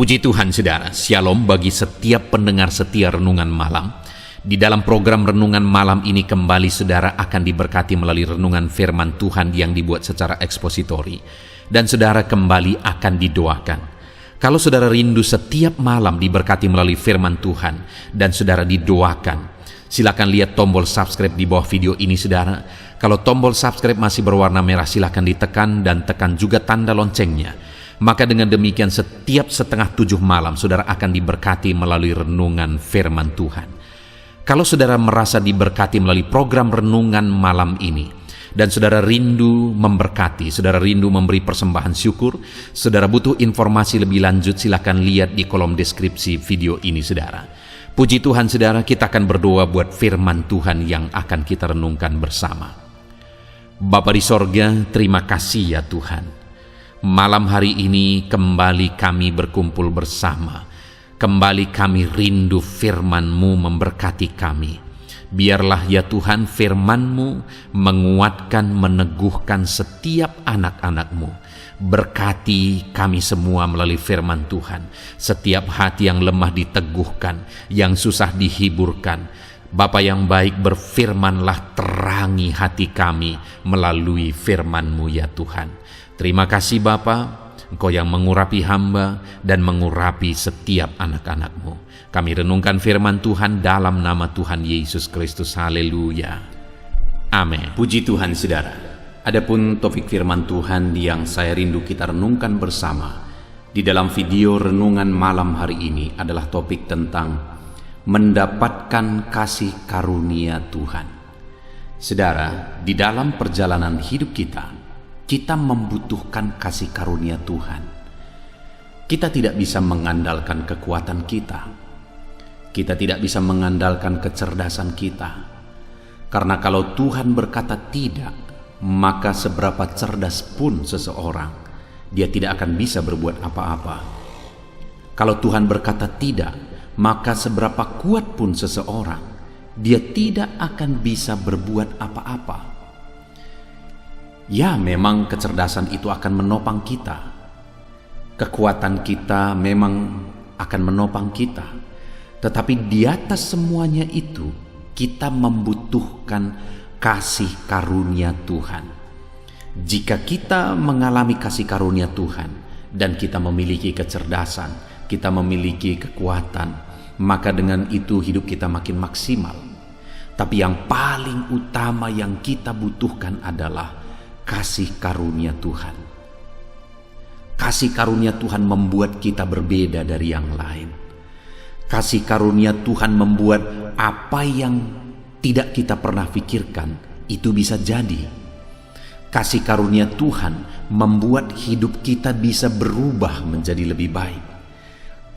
Puji Tuhan saudara, Shalom bagi setiap pendengar setia Renungan Malam. Di dalam program Renungan Malam ini kembali saudara akan diberkati melalui renungan firman Tuhan yang dibuat secara ekspositori. Dan saudara kembali akan didoakan. Kalau saudara rindu setiap malam diberkati melalui firman Tuhan dan saudara didoakan, silakan lihat tombol subscribe di bawah video ini saudara. Kalau tombol subscribe masih berwarna merah silakan ditekan dan tekan juga tanda loncengnya. Maka dengan demikian setiap 6:30 malam saudara akan diberkati melalui renungan firman Tuhan. Kalau saudara merasa diberkati melalui program renungan malam ini, dan saudara rindu memberkati, saudara rindu memberi persembahan syukur, saudara butuh informasi lebih lanjut, silakan lihat di kolom deskripsi video ini saudara. Puji Tuhan saudara, kita akan berdoa buat firman Tuhan yang akan kita renungkan bersama. Bapa di sorga, terima kasih ya Tuhan. Malam hari ini kembali kami berkumpul bersama. Kembali kami rindu firman-Mu memberkati kami. Biarlah ya Tuhan firman-Mu menguatkan, meneguhkan setiap anak-anak-Mu. Berkati kami semua melalui firman Tuhan. Setiap hati yang lemah diteguhkan, yang susah dihiburkan. Bapa yang baik, berfirmanlah, terangi hati kami melalui firman-Mu ya Tuhan. Terima kasih Bapa, Engkau yang mengurapi hamba dan mengurapi setiap anak-anak-Mu. Kami renungkan firman Tuhan dalam nama Tuhan Yesus Kristus. Haleluya. Amin. Puji Tuhan saudara. Adapun topik firman Tuhan yang saya rindu kita renungkan bersama di dalam video renungan malam hari ini adalah topik tentang mendapatkan kasih karunia Tuhan. Saudara, di dalam perjalanan hidup kita membutuhkan kasih karunia Tuhan. Kita tidak bisa mengandalkan kekuatan kita. Kita tidak bisa mengandalkan kecerdasan kita. Karena kalau Tuhan berkata tidak, maka seberapa cerdas pun seseorang, dia tidak akan bisa berbuat apa-apa. Kalau Tuhan berkata tidak, maka seberapa kuat pun seseorang, dia tidak akan bisa berbuat apa-apa. Ya, memang kecerdasan itu akan menopang kita. Kekuatan kita memang akan menopang kita. Tetapi di atas semuanya itu, kita membutuhkan kasih karunia Tuhan. Jika kita mengalami kasih karunia Tuhan, dan kita memiliki kecerdasan, kita memiliki kekuatan, maka dengan itu hidup kita makin maksimal. Tapi yang paling utama yang kita butuhkan adalah kasih karunia Tuhan. Kasih karunia Tuhan membuat kita berbeda dari yang lain. Kasih karunia Tuhan membuat apa yang tidak kita pernah pikirkan itu bisa jadi. Kasih karunia Tuhan membuat hidup kita bisa berubah menjadi lebih baik.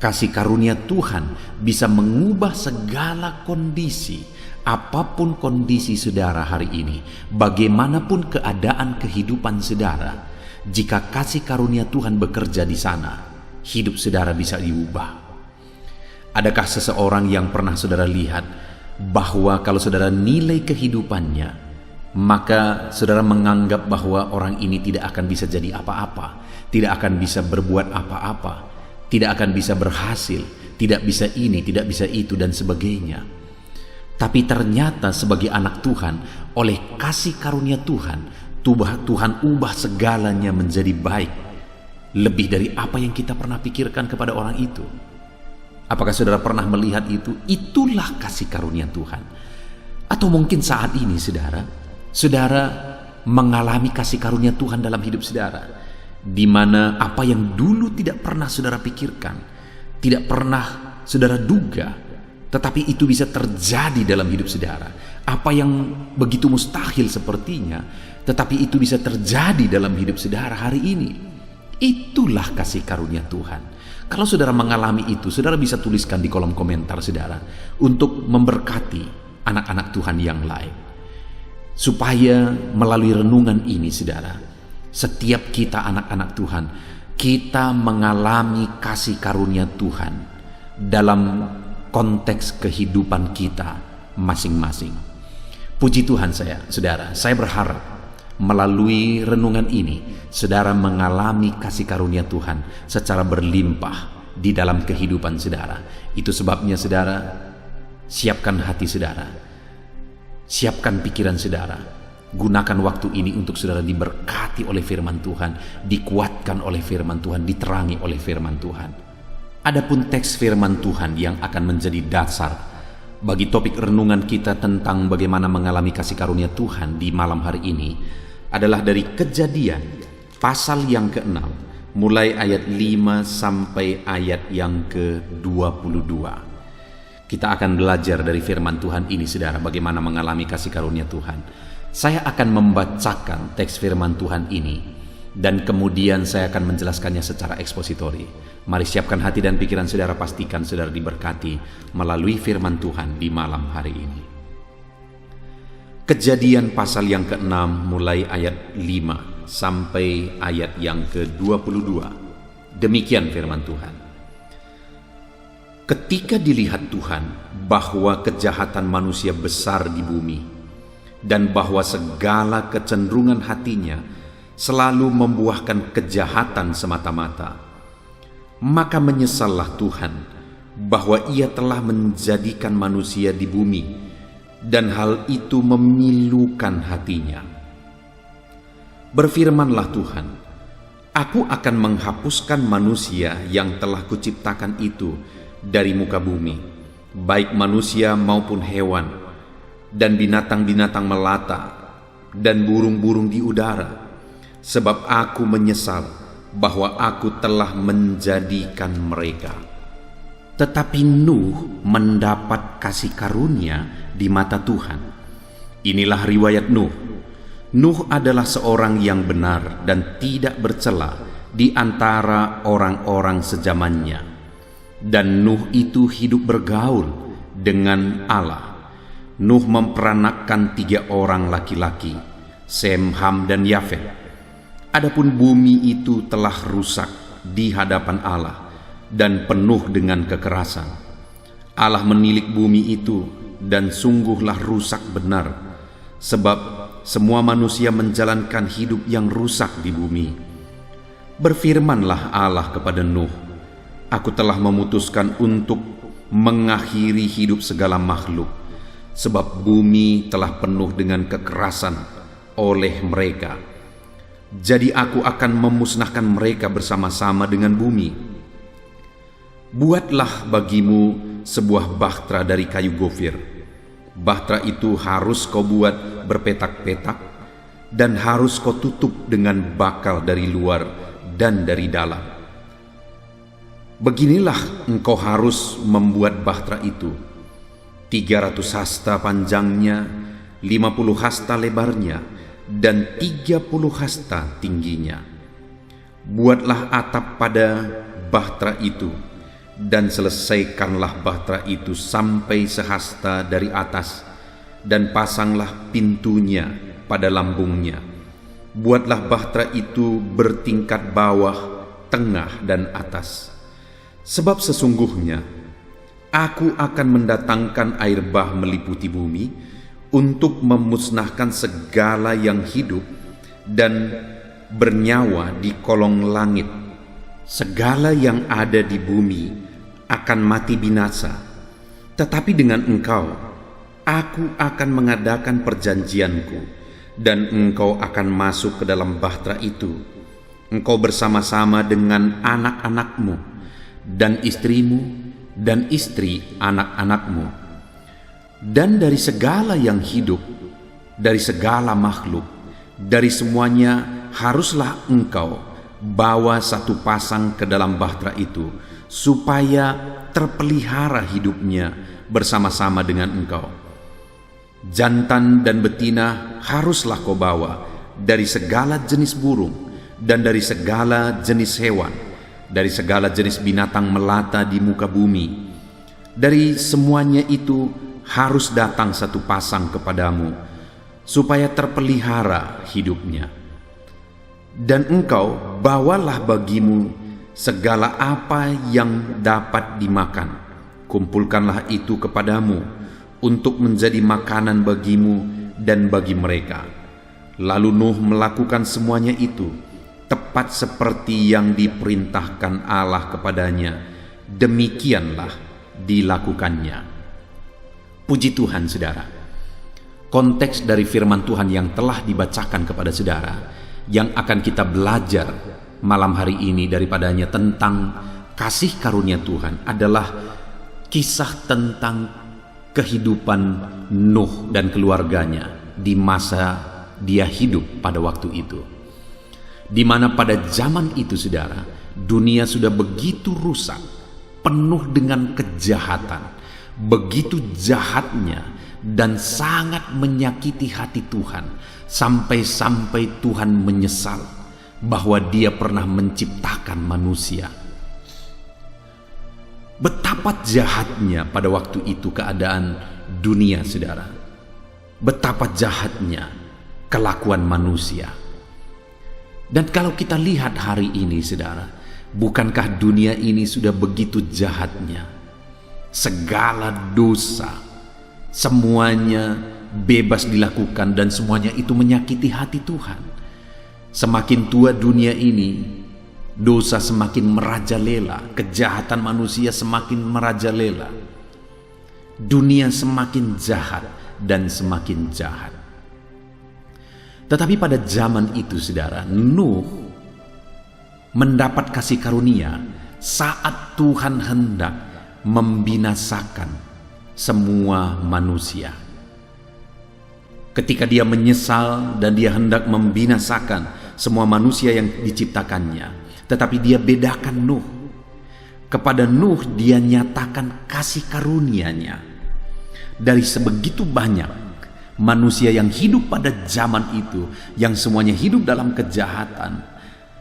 Kasih karunia Tuhan bisa mengubah segala kondisi. Apapun kondisi saudara hari ini, bagaimanapun keadaan kehidupan saudara, jika kasih karunia Tuhan bekerja di sana, hidup saudara bisa diubah. Adakah seseorang yang pernah saudara lihat bahwa kalau saudara nilai kehidupannya, maka saudara menganggap bahwa orang ini tidak akan bisa jadi apa-apa, tidak akan bisa berbuat apa-apa, tidak akan bisa berhasil, tidak bisa ini, tidak bisa itu, dan sebagainya. Tapi ternyata sebagai anak Tuhan, oleh kasih karunia Tuhan, Tuhan ubah segalanya menjadi baik. Lebih dari apa yang kita pernah pikirkan kepada orang itu. Apakah saudara pernah melihat itu? Itulah kasih karunia Tuhan. Atau mungkin saat ini saudara mengalami kasih karunia Tuhan dalam hidup saudara, di mana apa yang dulu tidak pernah saudara pikirkan, tidak pernah saudara duga, tetapi itu bisa terjadi dalam hidup saudara. Apa yang begitu mustahil sepertinya, tetapi itu bisa terjadi dalam hidup saudara hari ini. Itulah kasih karunia Tuhan. Kalau saudara mengalami itu, saudara bisa tuliskan di kolom komentar saudara, untuk memberkati anak-anak Tuhan yang lain. Supaya melalui renungan ini saudara, setiap kita anak-anak Tuhan, kita mengalami kasih karunia Tuhan dalam konteks kehidupan kita masing-masing. Puji Tuhan saudara, saya berharap melalui renungan ini saudara mengalami kasih karunia Tuhan secara berlimpah di dalam kehidupan saudara. Itu sebabnya saudara, siapkan hati saudara, siapkan pikiran saudara. Gunakan waktu ini untuk saudara diberkati oleh firman Tuhan, dikuatkan oleh firman Tuhan, diterangi oleh firman Tuhan. Adapun teks firman Tuhan yang akan menjadi dasar bagi topik renungan kita tentang bagaimana mengalami kasih karunia Tuhan di malam hari ini adalah dari Kejadian pasal yang ke-6 mulai ayat 5 sampai ayat yang ke-22. Kita akan belajar dari firman Tuhan ini saudara, bagaimana mengalami kasih karunia Tuhan. Saya akan membacakan teks firman Tuhan ini dan kemudian saya akan menjelaskannya secara ekspositori. Mari siapkan hati dan pikiran saudara, pastikan saudara diberkati melalui firman Tuhan di malam hari ini. Kejadian pasal yang ke-6 mulai ayat 5 sampai ayat yang ke-22. Demikian firman Tuhan. Ketika dilihat Tuhan bahwa kejahatan manusia besar di bumi dan bahwa segala kecenderungan hatinya selalu membuahkan kejahatan semata-mata, maka menyesallah Tuhan bahwa Ia telah menjadikan manusia di bumi, dan hal itu memilukan hatinya. Berfirmanlah Tuhan, Aku akan menghapuskan manusia yang telah kuciptakan itu dari muka bumi, baik manusia maupun hewan, dan binatang-binatang melata, dan burung-burung di udara, sebab Aku menyesal bahwa Aku telah menjadikan mereka. Tetapi Nuh mendapat kasih karunia di mata Tuhan. Inilah riwayat Nuh. Nuh adalah seorang yang benar dan tidak bercela di antara orang-orang sezamannya. Dan Nuh itu hidup bergaul dengan Allah. Nuh memperanakkan 3 orang laki-laki, Sem, Ham, dan Yafet. Adapun bumi itu telah rusak di hadapan Allah dan penuh dengan kekerasan. Allah menilik bumi itu dan sungguhlah rusak benar, sebab semua manusia menjalankan hidup yang rusak di bumi. Berfirmanlah Allah kepada Nuh, Aku telah memutuskan untuk mengakhiri hidup segala makhluk, sebab bumi telah penuh dengan kekerasan oleh mereka. Jadi Aku akan memusnahkan mereka bersama-sama dengan bumi. Buatlah bagimu sebuah bahtera dari kayu gofir. Bahtera itu harus kau buat berpetak-petak dan harus kau tutup dengan bakal dari luar dan dari dalam. Beginilah engkau harus membuat bahtera itu: 300 hasta panjangnya, 50 hasta lebarnya, dan 30 hasta tingginya. Buatlah atap pada bahtera itu, dan selesaikanlah bahtera itu sampai sehasta dari atas, dan pasanglah pintunya pada lambungnya. Buatlah bahtera itu bertingkat bawah, tengah, dan atas. Sebab sesungguhnya Aku akan mendatangkan air bah meliputi bumi untuk memusnahkan segala yang hidup dan bernyawa di kolong langit. Segala yang ada di bumi akan mati binasa. Tetapi dengan engkau, Aku akan mengadakan perjanjianku, dan engkau akan masuk ke dalam bahtera itu, engkau bersama-sama dengan anak-anakmu, dan istrimu, dan istri anak-anakmu. Dan dari segala yang hidup, dari segala makhluk, dari semuanya haruslah engkau bawa satu pasang ke dalam bahtera itu, supaya terpelihara hidupnya bersama-sama dengan engkau. Jantan dan betina haruslah kau bawa dari segala jenis burung dan dari segala jenis hewan, dari segala jenis binatang melata di muka bumi. Dari semuanya itu harus datang satu pasang kepadamu, supaya terpelihara hidupnya. Dan engkau bawalah bagimu segala apa yang dapat dimakan. Kumpulkanlah itu kepadamu untuk menjadi makanan bagimu dan bagi mereka. Lalu Nuh melakukan semuanya itu tepat seperti yang diperintahkan Allah kepadanya, demikianlah dilakukannya. Puji Tuhan, saudara. Konteks dari firman Tuhan yang telah dibacakan kepada saudara, yang akan kita belajar malam hari ini daripadanya tentang kasih karunia Tuhan, adalah kisah tentang kehidupan Nuh dan keluarganya di masa dia hidup pada waktu itu. Di mana pada zaman itu, saudara, dunia sudah begitu rusak, penuh dengan kejahatan, begitu jahatnya, dan sangat menyakiti hati Tuhan, sampai-sampai Tuhan menyesal bahwa Dia pernah menciptakan manusia. Betapa jahatnya pada waktu itu keadaan dunia, saudara. Betapa jahatnya kelakuan manusia. Dan kalau kita lihat hari ini, saudara, bukankah dunia ini sudah begitu jahatnya? Segala dosa, semuanya bebas dilakukan, dan semuanya itu menyakiti hati Tuhan. Semakin tua dunia ini, dosa semakin merajalela, kejahatan manusia semakin merajalela. Dunia semakin jahat dan semakin jahat. Tetapi pada zaman itu, saudara, Nuh mendapat kasih karunia saat Tuhan hendak membinasakan semua manusia. Ketika dia menyesal dan dia hendak membinasakan semua manusia yang diciptakannya, tetapi dia bedakan Nuh. Kepada Nuh dia nyatakan kasih karunia-Nya. Dari sebegitu banyak manusia yang hidup pada zaman itu, yang semuanya hidup dalam kejahatan,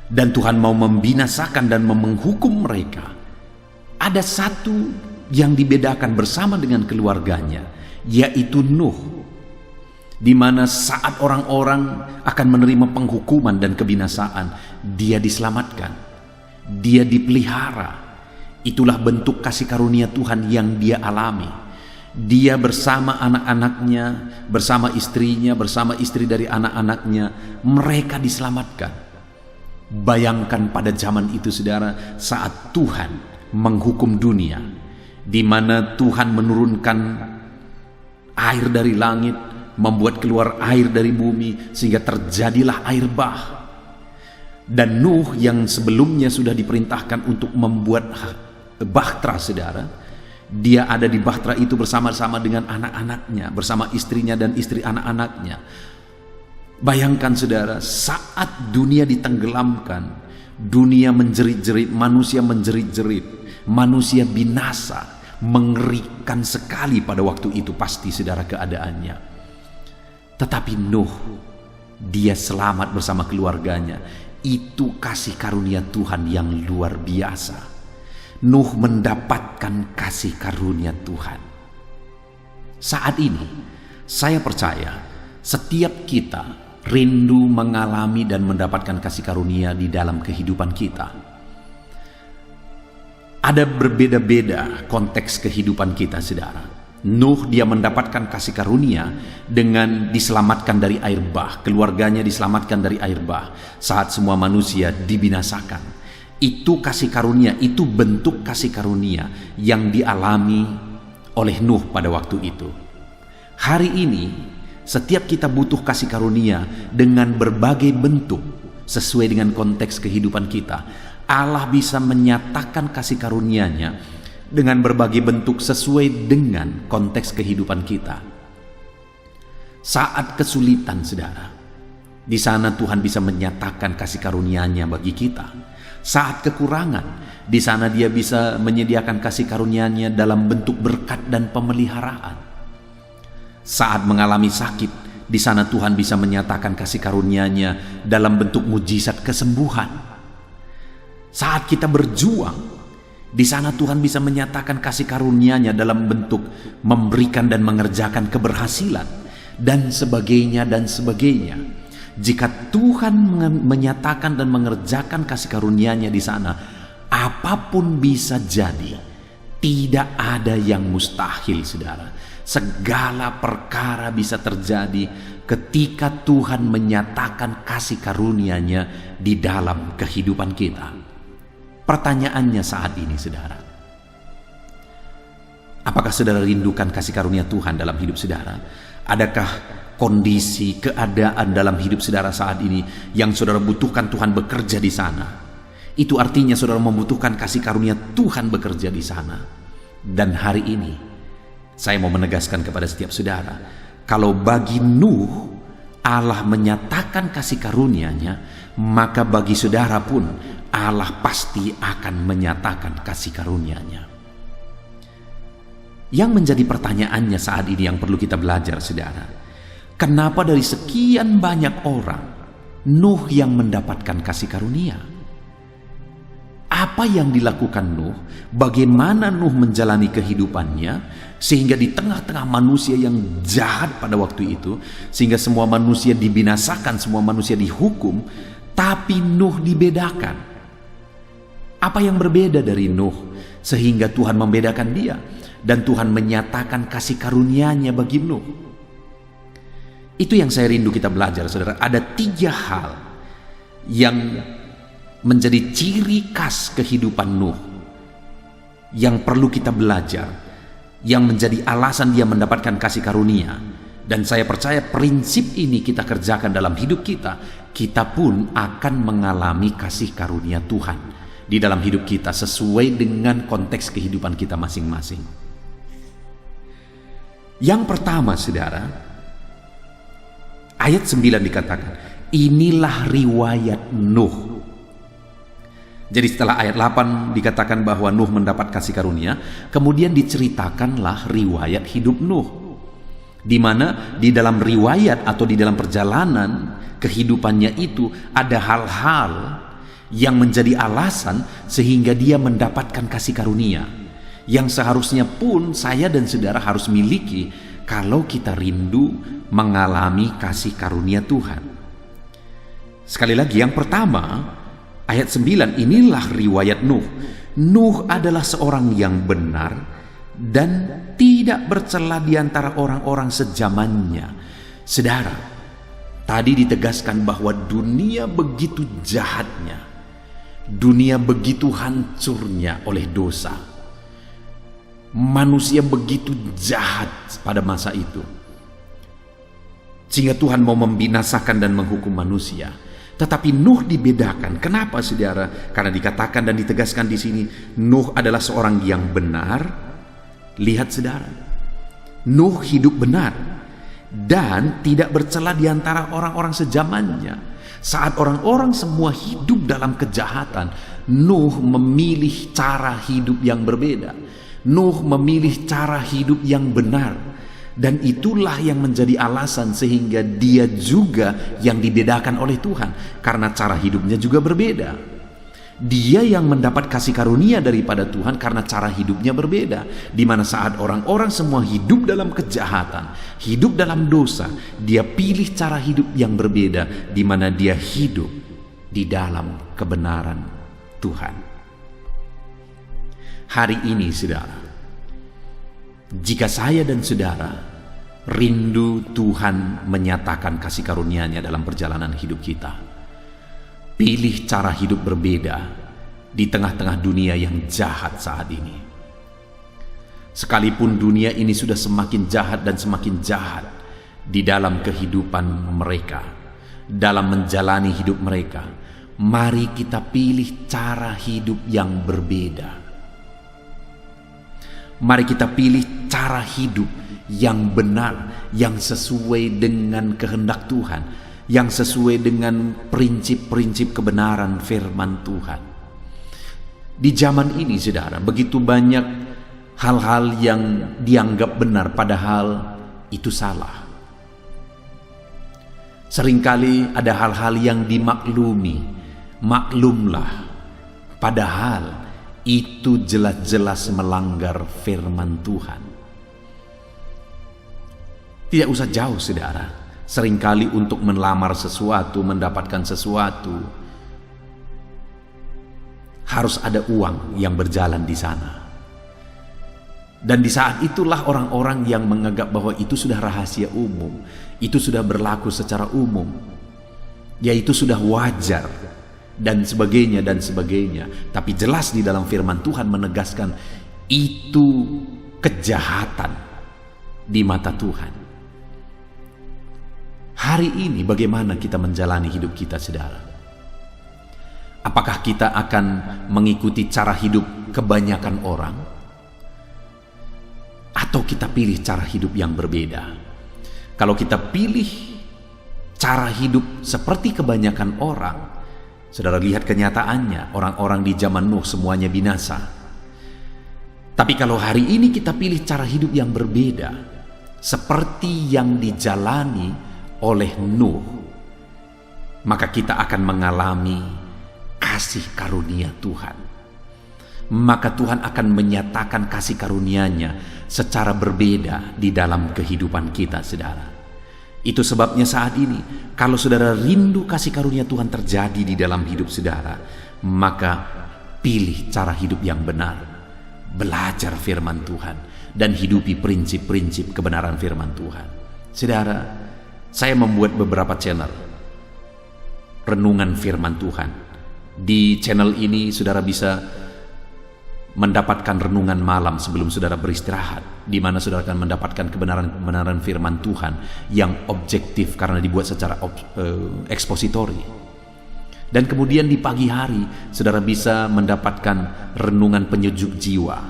dan Tuhan mau membinasakan dan menghukum mereka, ada satu yang dibedakan bersama dengan keluarganya, yaitu Nuh. Di mana saat orang-orang akan menerima penghukuman dan kebinasaan, dia diselamatkan, dia dipelihara. Itulah bentuk kasih karunia Tuhan yang dia alami. Dia bersama anak-anaknya, bersama istrinya, bersama istri dari anak-anaknya, mereka diselamatkan. Bayangkan pada zaman itu, saudara, saat Tuhan menghukum dunia, di mana Tuhan menurunkan air dari langit, membuat keluar air dari bumi, sehingga terjadilah air bah. Dan Nuh yang sebelumnya sudah diperintahkan untuk membuat bahtera, saudara, dia ada di bahtera itu bersama-sama dengan anak-anaknya, bersama istrinya dan istri anak-anaknya. Bayangkan, saudara, saat dunia ditenggelamkan, dunia menjerit-jerit, manusia menjerit-jerit, manusia binasa, mengerikan sekali pada waktu itu pasti, saudara, keadaannya. Tetapi Nuh, dia selamat bersama keluarganya. Itu kasih karunia Tuhan yang luar biasa. Nuh mendapatkan kasih karunia Tuhan. Saat ini, saya percaya setiap kita rindu mengalami dan mendapatkan kasih karunia di dalam kehidupan kita. Ada berbeda-beda konteks kehidupan kita, saudara. Nuh dia mendapatkan kasih karunia dengan diselamatkan dari air bah, keluarganya diselamatkan dari air bah saat semua manusia dibinasakan. Itu kasih karunia, itu bentuk kasih karunia yang dialami oleh Nuh pada waktu itu. Hari ini setiap kita butuh kasih karunia dengan berbagai bentuk sesuai dengan konteks kehidupan kita. Allah bisa menyatakan kasih karunia-Nya dengan berbagai bentuk sesuai dengan konteks kehidupan kita. Saat kesulitan, saudara, di sana Tuhan bisa menyatakan kasih karunia-Nya bagi kita. Saat kekurangan, di sana Dia bisa menyediakan kasih karunia-Nya dalam bentuk berkat dan pemeliharaan. Saat mengalami sakit, di sana Tuhan bisa menyatakan kasih karunia-Nya dalam bentuk mujizat kesembuhan. Saat kita berjuang, di sana Tuhan bisa menyatakan kasih karunia-Nya dalam bentuk memberikan dan mengerjakan keberhasilan, dan sebagainya dan sebagainya. Jika Tuhan menyatakan dan mengerjakan kasih karunia-Nya di sana, apapun bisa jadi. Tidak ada yang mustahil, saudara. Segala perkara bisa terjadi ketika Tuhan menyatakan kasih karunia-Nya di dalam kehidupan kita. Pertanyaannya saat ini, saudara, Apakah saudara rindukan kasih karunia Tuhan dalam hidup saudara? Adakah kondisi, keadaan dalam hidup saudara saat ini yang saudara butuhkan Tuhan bekerja di sana? Itu artinya saudara membutuhkan kasih karunia Tuhan bekerja di sana. Dan hari ini saya mau menegaskan kepada setiap saudara, kalau bagi Nuh Allah menyatakan kasih karunia-Nya, maka bagi saudara pun Allah pasti akan menyatakan kasih karunia-Nya. Yang menjadi pertanyaannya saat ini yang perlu kita belajar, saudara, kenapa dari sekian banyak orang Nuh yang mendapatkan kasih karunia? Apa yang dilakukan Nuh? Bagaimana Nuh menjalani kehidupannya sehingga di tengah-tengah manusia yang jahat pada waktu itu, sehingga semua manusia dibinasakan, semua manusia dihukum, tapi Nuh dibedakan. Apa yang berbeda dari Nuh sehingga Tuhan membedakan dia dan Tuhan menyatakan kasih karunia-Nya bagi Nuh? Itu yang saya rindu kita belajar, saudara. Ada 3 hal yang menjadi ciri khas kehidupan Nuh yang perlu kita belajar, yang menjadi alasan dia mendapatkan kasih karunia. Dan saya percaya prinsip ini kita kerjakan dalam hidup kita, kita pun akan mengalami kasih karunia Tuhan di dalam hidup kita sesuai dengan konteks kehidupan kita masing-masing. Yang pertama, saudara, ayat 9 dikatakan, inilah riwayat Nuh. Jadi setelah ayat 8 dikatakan bahwa Nuh mendapat kasih karunia, kemudian diceritakanlah riwayat hidup Nuh, di mana di dalam riwayat atau di dalam perjalanan kehidupannya itu ada hal-hal yang menjadi alasan sehingga dia mendapatkan kasih karunia, yang seharusnya pun saya dan saudara harus miliki kalau kita rindu mengalami kasih karunia Tuhan. Sekali lagi, yang pertama, ayat 9, inilah riwayat Nuh. Nuh adalah seorang yang benar dan tidak bercela di antara orang-orang sezamannya. Saudara, tadi ditegaskan bahwa dunia begitu jahatnya, dunia begitu hancurnya oleh dosa, manusia begitu jahat pada masa itu, sehingga Tuhan mau membinasakan dan menghukum manusia. Tetapi Nuh dibedakan. Kenapa, saudara? Karena dikatakan dan ditegaskan di sini, Nuh adalah seorang yang benar. Lihat, saudara, Nuh hidup benar dan tidak bercela di antara orang-orang sezamannya. Saat orang-orang semua hidup dalam kejahatan, Nuh memilih cara hidup yang berbeda. Nuh memilih cara hidup yang benar. Dan itulah yang menjadi alasan sehingga dia juga yang dibedakan oleh Tuhan, karena cara hidupnya juga berbeda. Dia yang mendapat kasih karunia daripada Tuhan karena cara hidupnya berbeda. Di mana saat orang-orang semua hidup dalam kejahatan, hidup dalam dosa, dia pilih cara hidup yang berbeda, di mana dia hidup di dalam kebenaran Tuhan. Hari ini, saudara, jika saya dan saudara rindu Tuhan menyatakan kasih karunia-Nya dalam perjalanan hidup kita, pilih cara hidup berbeda di tengah-tengah dunia yang jahat saat ini. Sekalipun dunia ini sudah semakin jahat dan semakin jahat di dalam kehidupan mereka, dalam menjalani hidup mereka, mari kita pilih cara hidup yang berbeda. Mari kita pilih cara hidup yang benar, yang sesuai dengan kehendak Tuhan, yang sesuai dengan prinsip-prinsip kebenaran firman Tuhan. Di zaman ini, saudara, begitu banyak hal-hal yang dianggap benar padahal itu salah. Seringkali ada hal-hal yang dimaklumi, maklumlah, padahal itu jelas-jelas melanggar firman Tuhan. Tidak usah jauh, saudara. Seringkali untuk melamar sesuatu, mendapatkan sesuatu, harus ada uang yang berjalan di sana. Dan di saat itulah orang-orang yang menganggap bahwa itu sudah rahasia umum, itu sudah berlaku secara umum, yaitu sudah wajar, dan sebagainya dan sebagainya. Tapi jelas di dalam firman Tuhan menegaskan itu kejahatan di mata Tuhan. Hari ini bagaimana kita menjalani hidup kita, saudara? Apakah kita akan mengikuti cara hidup kebanyakan orang? Atau kita pilih cara hidup yang berbeda? Kalau kita pilih cara hidup seperti kebanyakan orang, saudara lihat kenyataannya, orang-orang di zaman Nuh semuanya binasa. Tapi kalau hari ini kita pilih cara hidup yang berbeda, seperti yang dijalani oleh Nuh, maka kita akan mengalami kasih karunia Tuhan. Maka Tuhan akan menyatakan kasih karunia-Nya secara berbeda di dalam kehidupan kita, saudara. Itu sebabnya saat ini, kalau saudara rindu kasih karunia Tuhan terjadi di dalam hidup saudara, maka pilih cara hidup yang benar. Belajar firman Tuhan dan hidupi prinsip-prinsip kebenaran firman Tuhan. Saudara, saya membuat beberapa channel renungan firman Tuhan. Di channel ini saudara bisa mendapatkan renungan malam sebelum saudara beristirahat, di mana saudara akan mendapatkan kebenaran-kebenaran firman Tuhan yang objektif karena dibuat secara ekspositori. Dan kemudian di pagi hari saudara bisa mendapatkan renungan penyejuk jiwa,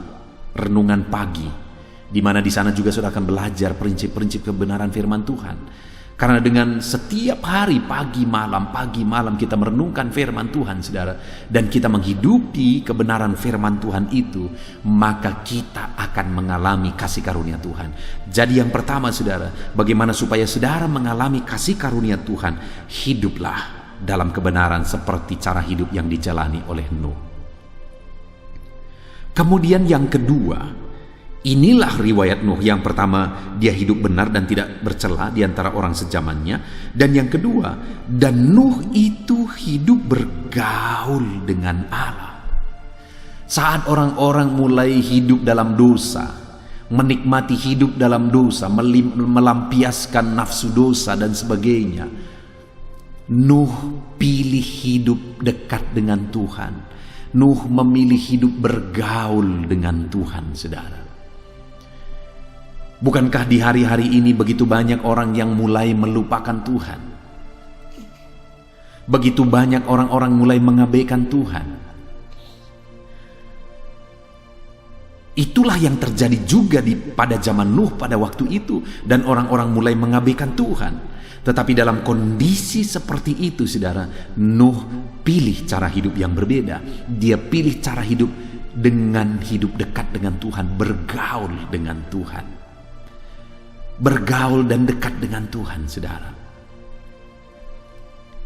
renungan pagi, di mana di sana juga saudara akan belajar prinsip-prinsip kebenaran firman Tuhan. Karena dengan setiap hari pagi malam kita merenungkan firman Tuhan, saudara, dan kita menghidupi kebenaran firman Tuhan itu, maka kita akan mengalami kasih karunia Tuhan. Jadi yang pertama, saudara, bagaimana supaya saudara mengalami kasih karunia Tuhan? Hiduplah dalam kebenaran seperti cara hidup yang dijalani oleh Nuh. Kemudian yang kedua, inilah riwayat Nuh. Yang pertama, dia hidup benar dan tidak bercela di antara orang sezamannya. Dan yang kedua, dan Nuh itu hidup bergaul dengan Allah. Saat orang-orang mulai hidup dalam dosa, menikmati hidup dalam dosa, melampiaskan nafsu dosa dan sebagainya, Nuh pilih hidup dekat dengan Tuhan. Nuh memilih hidup bergaul dengan Tuhan, saudara. Bukankah di hari-hari ini begitu banyak orang yang mulai melupakan Tuhan? Begitu banyak orang-orang mulai mengabaikan Tuhan. Itulah yang terjadi juga pada zaman Nuh pada waktu itu, dan orang-orang mulai mengabaikan Tuhan. Tetapi dalam kondisi seperti itu, saudara, Nuh pilih cara hidup yang berbeda. Dia pilih cara hidup dengan hidup dekat dengan Tuhan, bergaul dengan Tuhan. Bergaul dan dekat dengan Tuhan, saudara.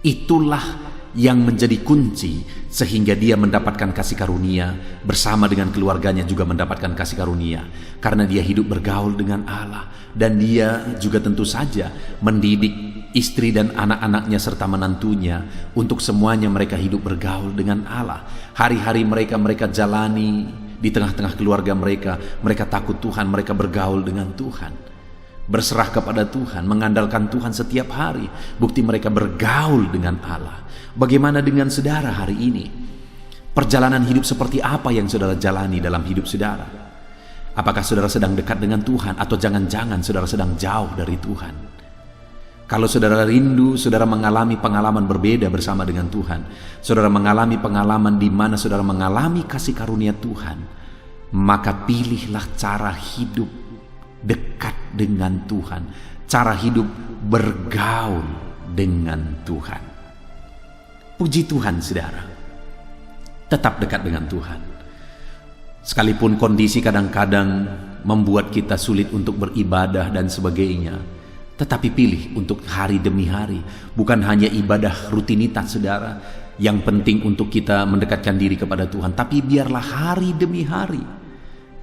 Itulah yang menjadi kunci sehingga dia mendapatkan kasih karunia, bersama dengan keluarganya juga mendapatkan kasih karunia, karena dia hidup bergaul dengan Allah. Dan dia juga tentu saja mendidik istri dan anak-anaknya serta menantunya untuk semuanya mereka hidup bergaul dengan Allah. Hari-hari mereka jalani di tengah-tengah keluarga mereka takut Tuhan, mereka bergaul dengan Tuhan, berserah kepada Tuhan, mengandalkan Tuhan setiap hari. Bukti mereka bergaul dengan Allah. Bagaimana dengan saudara hari ini? Perjalanan hidup seperti apa yang saudara jalani dalam hidup saudara? Apakah saudara sedang dekat dengan Tuhan, atau jangan-jangan saudara sedang jauh dari Tuhan? Kalau saudara rindu, saudara mengalami pengalaman berbeda bersama dengan Tuhan, saudara mengalami pengalaman di mana saudara mengalami kasih karunia Tuhan, maka pilihlah cara hidup dekat dengan Tuhan, cara hidup bergaul dengan Tuhan. Puji Tuhan, saudara, tetap dekat dengan Tuhan. Sekalipun kondisi kadang-kadang membuat kita sulit untuk beribadah dan sebagainya, tetapi pilih untuk hari demi hari. Bukan hanya ibadah rutinitas, saudara, yang penting untuk kita mendekatkan diri kepada Tuhan, tapi biarlah hari demi hari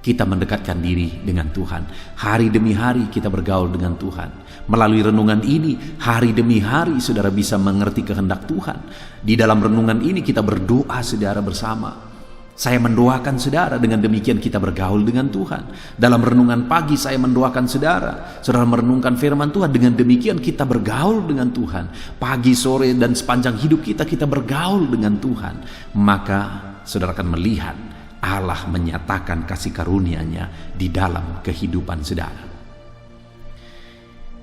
kita mendekatkan diri dengan Tuhan. Hari demi hari kita bergaul dengan Tuhan. Melalui renungan ini, hari demi hari saudara bisa mengerti kehendak Tuhan. Di dalam renungan ini kita berdoa, saudara, bersama. Saya mendoakan saudara, dengan demikian kita bergaul dengan Tuhan. Dalam renungan pagi saya mendoakan saudara, saudara merenungkan firman Tuhan, dengan demikian kita bergaul dengan Tuhan. Pagi, sore, dan sepanjang hidup kita bergaul dengan Tuhan. Maka saudara akan melihat Allah menyatakan kasih karunia-Nya di dalam kehidupan saudara.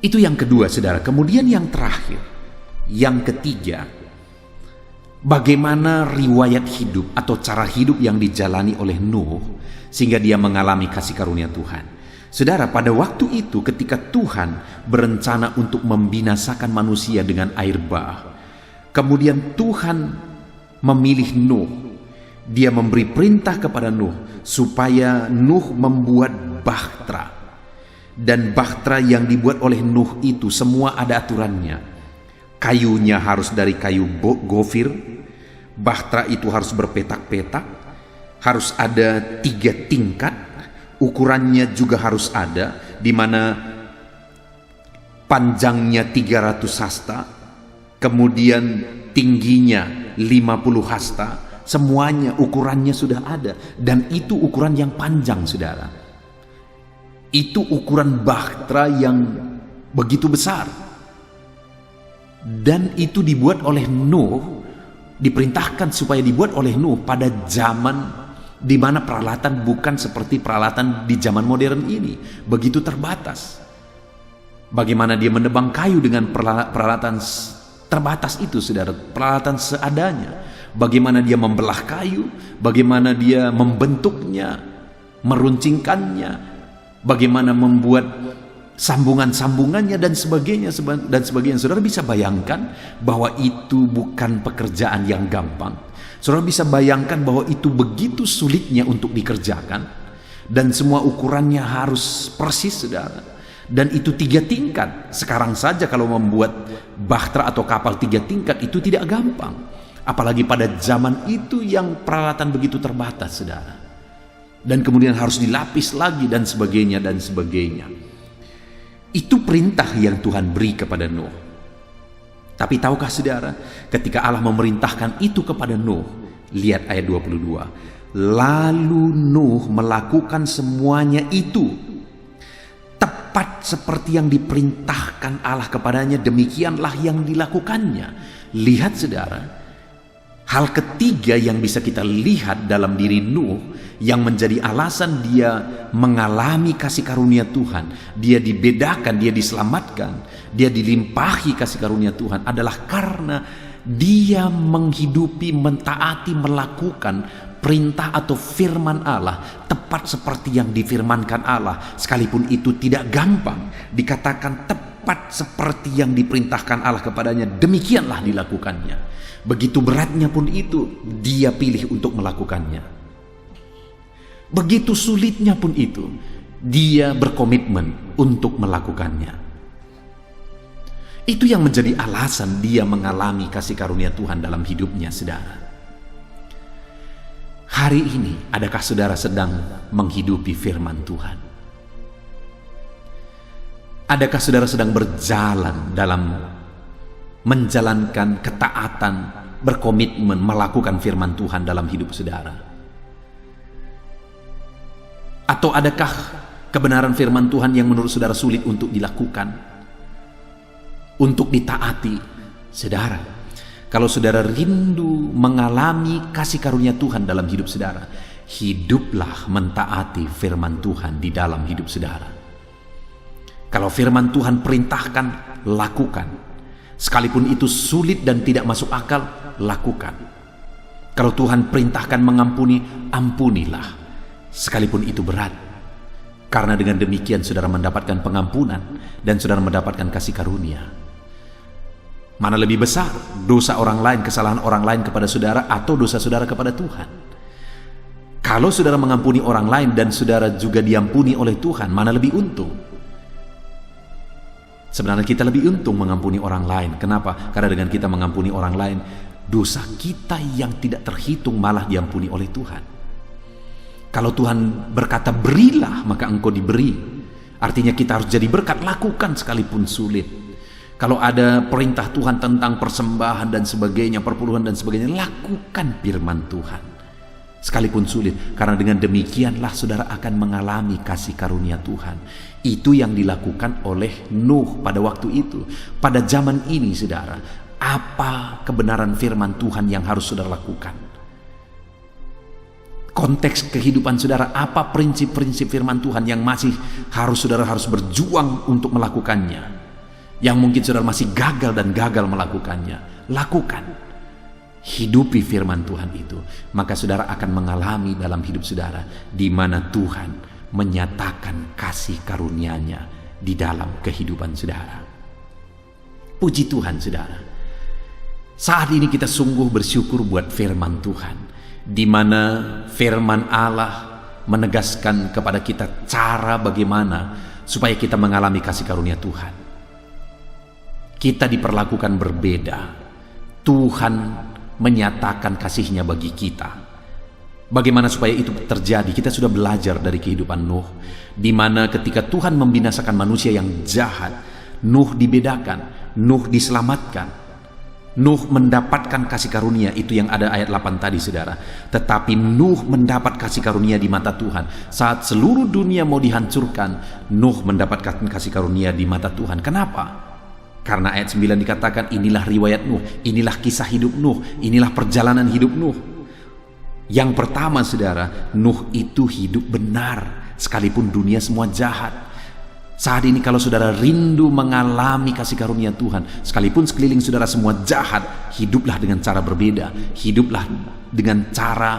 Itu yang kedua, saudara. Kemudian yang terakhir, yang ketiga, bagaimana riwayat hidup atau cara hidup yang dijalani oleh Nuh sehingga dia mengalami kasih karunia Tuhan. Saudara, pada waktu itu ketika Tuhan berencana untuk membinasakan manusia dengan air bah, kemudian Tuhan memilih Nuh. Dia memberi perintah kepada Nuh supaya Nuh membuat bahtera. Dan bahtera yang dibuat oleh Nuh itu semua ada aturannya. Kayunya harus dari kayu gofir. Bahtera itu harus berpetak-petak. Harus ada 3 tingkat. Ukurannya juga harus ada, di mana panjangnya 300 hasta, kemudian tingginya 50 hasta. Semuanya ukurannya sudah ada, dan itu ukuran yang panjang, saudara. Itu ukuran bahtera yang begitu besar. Dan itu dibuat oleh Nuh, diperintahkan supaya dibuat oleh Nuh pada zaman di mana peralatan bukan seperti peralatan di zaman modern ini, begitu terbatas. Bagaimana dia menebang kayu dengan peralatan terbatas itu, saudara, peralatan seadanya. Bagaimana dia membelah kayu, bagaimana dia membentuknya, meruncingkannya, bagaimana membuat sambungan-sambungannya dan sebagainya. Saudara bisa bayangkan bahwa itu bukan pekerjaan yang gampang. Saudara bisa bayangkan bahwa itu begitu sulitnya untuk dikerjakan, dan semua ukurannya harus persis, saudara. Dan itu 3 tingkat. Sekarang saja kalau membuat bahtera atau kapal 3 tingkat itu tidak gampang, apalagi pada zaman itu yang peralatan begitu terbatas, saudara. Dan kemudian harus dilapis lagi dan sebagainya dan sebagainya. Itu perintah yang Tuhan beri kepada Nuh. Tapi tahukah saudara, ketika Allah memerintahkan itu kepada Nuh, lihat ayat 22. Lalu Nuh melakukan semuanya itu tepat seperti yang diperintahkan Allah kepadanya, demikianlah yang dilakukannya. Lihat saudara, hal ketiga yang bisa kita lihat dalam diri Nuh yang menjadi alasan dia mengalami kasih karunia Tuhan, dia dibedakan, dia diselamatkan, dia dilimpahi kasih karunia Tuhan adalah karena dia menghidupi, mentaati, melakukan perintah atau firman Allah tepat seperti yang difirmankan Allah, sekalipun itu tidak gampang. Dikatakan tepat seperti yang diperintahkan Allah kepadanya, demikianlah dilakukannya. Begitu beratnya pun itu, dia pilih untuk melakukannya. Begitu sulitnya pun itu, dia berkomitmen untuk melakukannya. Itu yang menjadi alasan dia mengalami kasih karunia Tuhan dalam hidupnya, saudara. Hari ini, adakah saudara sedang menghidupi firman Tuhan? Adakah saudara sedang berjalan dalam menjalankan ketaatan, berkomitmen melakukan firman Tuhan dalam hidup saudara? Atau adakah kebenaran firman Tuhan yang menurut saudara sulit untuk dilakukan, untuk ditaati? Saudara, kalau saudara rindu mengalami kasih karunia Tuhan dalam hidup saudara, hiduplah mentaati firman Tuhan di dalam hidup saudara. Kalau firman Tuhan perintahkan, lakukan. Sekalipun itu sulit dan tidak masuk akal, lakukan. Kalau Tuhan perintahkan mengampuni, ampunilah. Sekalipun itu berat, karena dengan demikian saudara mendapatkan pengampunan dan saudara mendapatkan kasih karunia. Mana lebih besar, dosa orang lain, kesalahan orang lain kepada saudara, atau dosa saudara kepada Tuhan? Kalau saudara mengampuni orang lain dan saudara juga diampuni oleh Tuhan, mana lebih untung? Sebenarnya kita lebih untung mengampuni orang lain. Kenapa? Karena dengan kita mengampuni orang lain, dosa kita yang tidak terhitung malah diampuni oleh Tuhan. Kalau Tuhan berkata berilah, maka engkau diberi. Artinya kita harus jadi berkat, lakukan sekalipun sulit. Kalau ada perintah Tuhan tentang persembahan dan sebagainya, perpuluhan dan sebagainya, lakukan firman Tuhan sekalipun sulit. Karena dengan demikianlah saudara akan mengalami kasih karunia Tuhan. Itu yang dilakukan oleh Nuh pada waktu itu. Pada zaman ini saudara, apa kebenaran firman Tuhan yang harus saudara lakukan? konteks kehidupan saudara, apa prinsip-prinsip firman Tuhan yang masih saudara harus berjuang untuk melakukannya, yang mungkin saudara masih gagal melakukannya. Lakukan, hidupi firman Tuhan itu, maka saudara akan mengalami dalam hidup saudara di mana Tuhan menyatakan kasih karunia-Nya di dalam kehidupan saudara. Puji Tuhan saudara, saat ini kita sungguh bersyukur buat firman Tuhan, di mana firman Allah menegaskan kepada kita cara bagaimana supaya kita mengalami kasih karunia Tuhan. Kita diperlakukan berbeda. Tuhan menyatakan kasih-Nya bagi kita. Bagaimana supaya itu terjadi? Kita sudah belajar dari kehidupan Nuh, di mana ketika Tuhan membinasakan manusia yang jahat, Nuh dibedakan, Nuh diselamatkan. Nuh mendapatkan kasih karunia, itu yang ada ayat 8 tadi saudara. Tetapi Nuh mendapat kasih karunia di mata Tuhan. Saat seluruh dunia mau dihancurkan, Nuh mendapatkan kasih karunia di mata Tuhan. Kenapa? Karena ayat 9 dikatakan, inilah riwayat Nuh, inilah kisah hidup Nuh, inilah perjalanan hidup Nuh. Yang pertama saudara, Nuh itu hidup benar sekalipun dunia semua jahat. Saat ini kalau saudara rindu mengalami kasih karunia Tuhan, sekalipun sekeliling saudara semua jahat, hiduplah dengan cara berbeda. Hiduplah dengan cara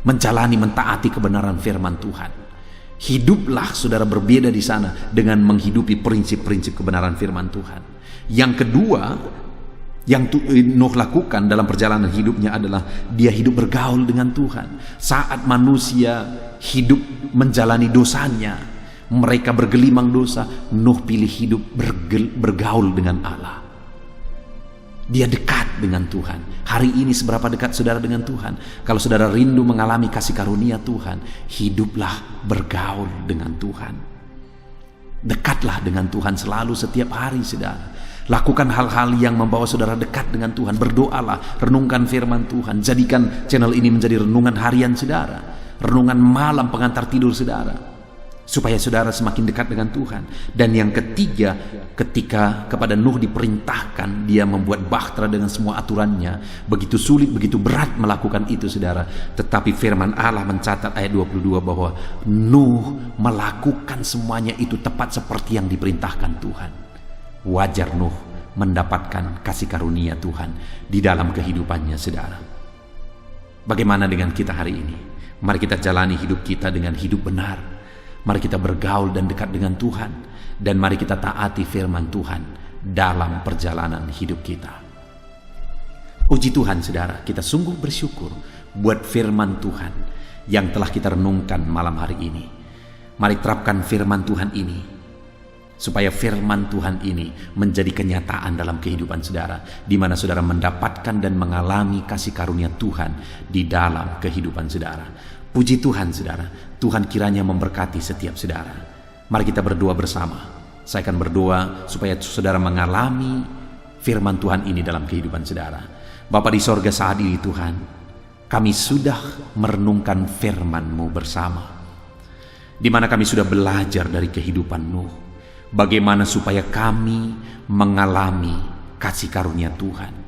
mentaati kebenaran firman Tuhan. Hiduplah saudara berbeda di sana dengan menghidupi prinsip-prinsip kebenaran firman Tuhan. Yang kedua yang Nuh lakukan dalam perjalanan hidupnya adalah dia hidup bergaul dengan Tuhan. Saat manusia hidup menjalani dosanya, mereka bergelimang dosa, Nuh pilih hidup bergaul dengan Allah. Dia dekat dengan Tuhan. Hari ini seberapa dekat saudara dengan Tuhan? Kalau saudara rindu mengalami kasih karunia Tuhan, hiduplah bergaul dengan Tuhan. Dekatlah dengan Tuhan selalu setiap hari saudara. Lakukan hal-hal yang membawa saudara dekat dengan Tuhan. Berdoalah, renungkan firman Tuhan. Jadikan channel ini menjadi renungan harian saudara, renungan malam pengantar tidur saudara, supaya saudara semakin dekat dengan Tuhan. Dan yang ketiga, ketika kepada Nuh diperintahkan, dia membuat bahtera dengan semua aturannya. Begitu sulit, begitu berat melakukan itu saudara. Tetapi firman Allah mencatat ayat 22 bahwa Nuh melakukan semuanya itu tepat seperti yang diperintahkan Tuhan. Wajar Nuh mendapatkan kasih karunia Tuhan di dalam kehidupannya saudara. Bagaimana dengan kita hari ini? Mari kita jalani hidup kita dengan hidup benar. Mari kita bergaul dan dekat dengan Tuhan, dan mari kita taati firman Tuhan dalam perjalanan hidup kita. Puji Tuhan saudara, kita sungguh bersyukur buat firman Tuhan yang telah kita renungkan malam hari ini. Mari terapkan firman Tuhan ini, supaya firman Tuhan ini menjadi kenyataan dalam kehidupan saudara, di mana saudara mendapatkan dan mengalami kasih karunia Tuhan di dalam kehidupan saudara. Puji Tuhan saudara, Tuhan kiranya memberkati setiap saudara. Mari kita berdoa bersama. Saya akan berdoa supaya saudara mengalami firman Tuhan ini dalam kehidupan saudara. Bapa di sorga, saat ini Tuhan, kami sudah merenungkan firman-Mu bersama, di mana kami sudah belajar dari kehidupan Nuh, bagaimana supaya kami mengalami kasih karunia Tuhan.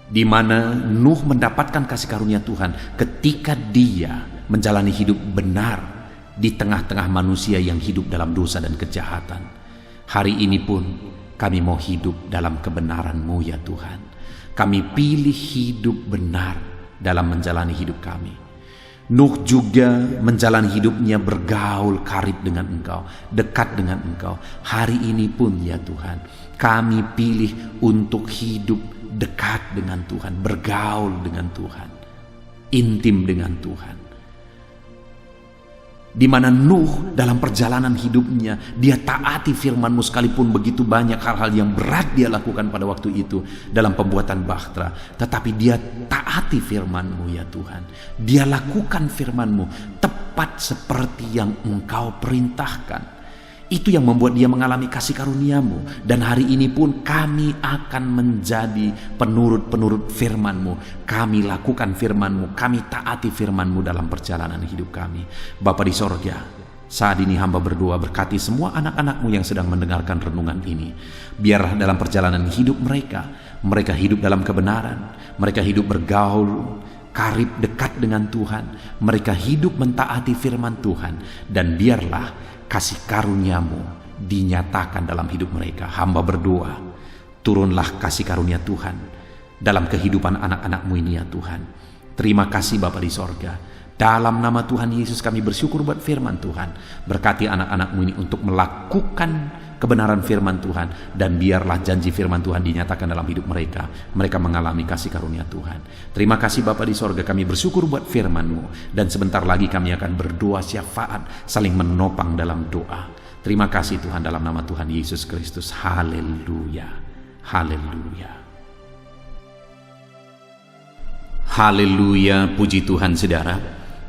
Di mana Nuh mendapatkan kasih karunia Tuhan ketika dia menjalani hidup benar di tengah-tengah manusia yang hidup dalam dosa dan kejahatan. Hari ini pun kami mau hidup dalam kebenaran-Mu ya Tuhan. Kami pilih hidup benar dalam menjalani hidup kami. Nuh juga menjalani hidupnya bergaul karib dengan Engkau, dekat dengan Engkau. Hari ini pun ya Tuhan, kami pilih untuk hidup dekat dengan Tuhan, bergaul dengan Tuhan, intim dengan Tuhan. Di mana Nuh dalam perjalanan hidupnya, dia taati firman-Mu sekalipun begitu banyak hal-hal yang berat dia lakukan pada waktu itu dalam pembuatan bahtera. Tetapi dia taati firman-Mu ya Tuhan. Dia lakukan firman-Mu tepat seperti yang Engkau perintahkan. Itu yang membuat dia mengalami kasih karunia-Mu. Dan hari ini pun kami akan menjadi penurut-penurut firman-Mu. Kami lakukan firman-Mu, kami taati firman-Mu dalam perjalanan hidup kami. Bapa di sorga, saat ini hamba berdoa, berkati semua anak-anak-Mu yang sedang mendengarkan renungan ini. Biarlah dalam perjalanan hidup mereka hidup dalam kebenaran, mereka hidup bergaul karib dekat dengan Tuhan, mereka hidup mentaati firman Tuhan, dan biarlah kasih karunia-Mu dinyatakan dalam hidup mereka. Hamba berdoa, turunlah kasih karunia Tuhan dalam kehidupan anak-anak-Mu ini ya Tuhan. Terima kasih Bapa di sorga. Dalam nama Tuhan Yesus kami bersyukur buat firman Tuhan. Berkati anak-anak-Mu ini untuk melakukan kebenaran firman Tuhan, dan biarlah janji firman Tuhan dinyatakan dalam hidup mereka. Mereka mengalami kasih karunia Tuhan. Terima kasih Bapa di sorga, kami bersyukur buat firman-Mu, dan sebentar lagi kami akan berdoa syafaat, saling menopang dalam doa. Terima kasih Tuhan, dalam nama Tuhan Yesus Kristus. Haleluya, haleluya, haleluya. Puji Tuhan saudara.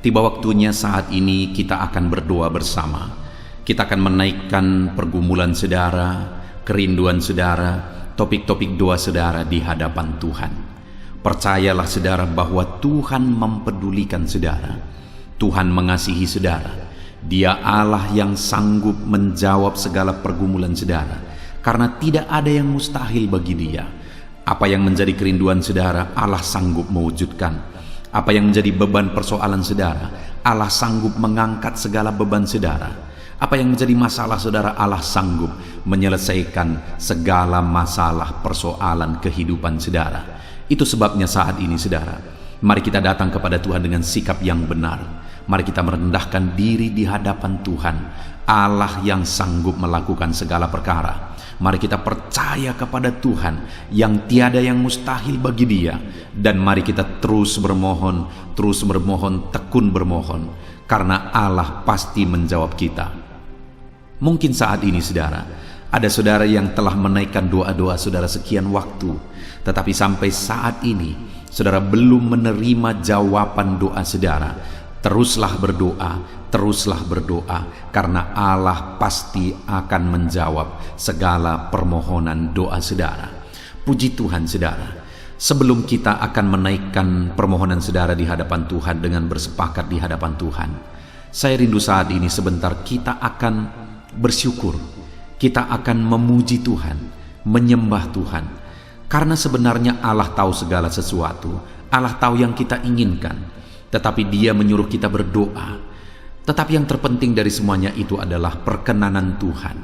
Tiba waktunya saat ini kita akan berdoa bersama. Kita akan menaikkan pergumulan saudara, kerinduan saudara, topik-topik doa saudara di hadapan Tuhan. Percayalah saudara bahwa Tuhan mempedulikan saudara. Tuhan mengasihi saudara. Dia Allah yang sanggup menjawab segala pergumulan saudara, karena tidak ada yang mustahil bagi Dia. Apa yang menjadi kerinduan saudara, Allah sanggup mewujudkan. Apa yang menjadi beban persoalan saudara, Allah sanggup mengangkat segala beban saudara. Apa yang menjadi masalah saudara, Allah sanggup menyelesaikan segala masalah persoalan kehidupan saudara. Itu sebabnya saat ini saudara, mari kita datang kepada Tuhan dengan sikap yang benar. Mari kita merendahkan diri di hadapan Tuhan, Allah yang sanggup melakukan segala perkara. Mari kita percaya kepada Tuhan yang tiada yang mustahil bagi Dia, dan mari kita terus bermohon, tekun bermohon, karena Allah pasti menjawab kita. Mungkin saat ini saudara, ada saudara yang telah menaikkan doa-doa saudara sekian waktu, tetapi sampai saat ini saudara belum menerima jawaban doa saudara. Teruslah berdoa, karena Allah pasti akan menjawab segala permohonan doa saudara. Puji Tuhan saudara. Sebelum kita akan menaikkan permohonan saudara di hadapan Tuhan dengan bersepakat di hadapan Tuhan, saya rindu saat ini sebentar kita akan bersyukur. Kita akan memuji Tuhan, menyembah Tuhan. Karena sebenarnya Allah tahu segala sesuatu. Allah tahu yang kita inginkan. Tetapi Dia menyuruh kita berdoa. Tetapi yang terpenting dari semuanya itu adalah perkenanan Tuhan.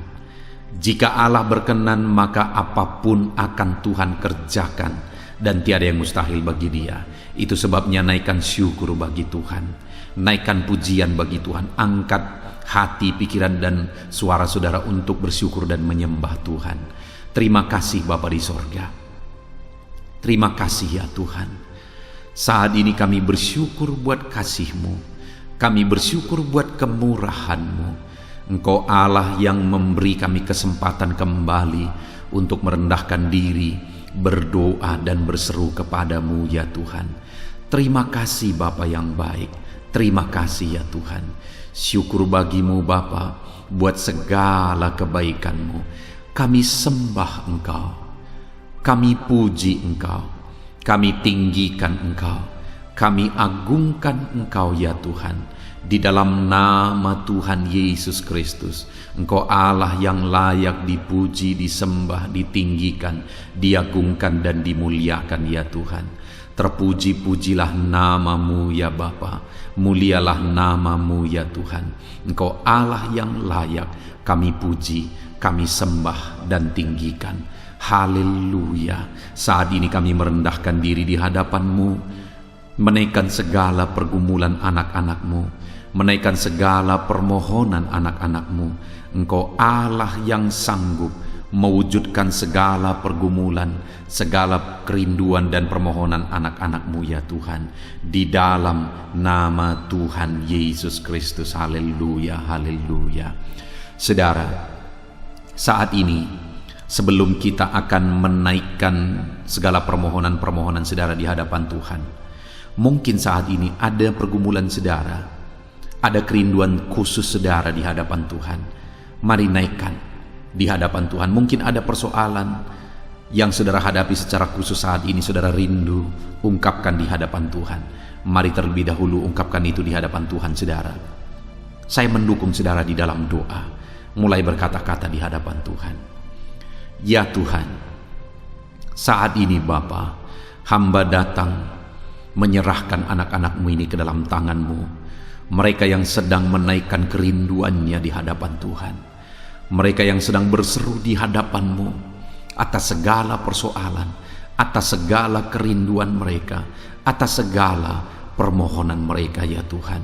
Jika Allah berkenan, maka apapun akan Tuhan kerjakan, dan tiada yang mustahil bagi Dia. Itu sebabnya naikkan syukur bagi Tuhan, naikkan pujian bagi Tuhan. Angkat hati, pikiran, dan suara saudara untuk bersyukur dan menyembah Tuhan. Terima kasih Bapa di sorga. Terima kasih ya Tuhan. Saat ini kami bersyukur buat kasih-Mu. Kami bersyukur buat kemurahan-Mu. Engkau Allah yang memberi kami kesempatan kembali untuk merendahkan diri, berdoa dan berseru kepadamu ya Tuhan. Terima kasih Bapa yang baik. Terima kasih ya Tuhan. Syukur bagi-Mu Bapa buat segala kebaikan-Mu. Kami sembah Engkau. Kami puji Engkau. Kami tinggikan Engkau, kami agungkan Engkau ya Tuhan. Di dalam nama Tuhan Yesus Kristus, Engkau Allah yang layak dipuji, disembah, ditinggikan, diagungkan dan dimuliakan ya Tuhan. Terpuji-pujilah nama-Mu ya Bapa, mulialah nama-Mu ya Tuhan. Engkau Allah yang layak kami puji, kami sembah dan tinggikan. Haleluya. Saat ini kami merendahkan diri di hadapan-Mu, menaikkan segala pergumulan anak-anak-Mu, menaikkan segala permohonan anak-anak-Mu. Engkau Allah yang sanggup mewujudkan segala pergumulan, segala kerinduan dan permohonan anak-anak-Mu ya Tuhan. Di dalam nama Tuhan Yesus Kristus. Haleluya, haleluya. Saudara, saat ini sebelum kita akan menaikkan segala permohonan-permohonan saudara di hadapan Tuhan, mungkin saat ini ada pergumulan saudara, ada kerinduan khusus saudara di hadapan Tuhan. Mari naikkan di hadapan Tuhan. Mungkin ada persoalan yang saudara hadapi secara khusus saat ini, saudara rindu, ungkapkan di hadapan Tuhan. Mari terlebih dahulu ungkapkan itu di hadapan Tuhan saudara. Saya mendukung saudara di dalam doa, mulai berkata-kata di hadapan Tuhan. Ya Tuhan, saat ini Bapa, hamba datang menyerahkan anak-anak-Mu ini ke dalam tangan-Mu. Mereka yang sedang menaikkan kerinduannya di hadapan Tuhan. Mereka yang sedang berseru di hadapan-Mu atas segala persoalan, atas segala kerinduan mereka, atas segala permohonan mereka ya Tuhan.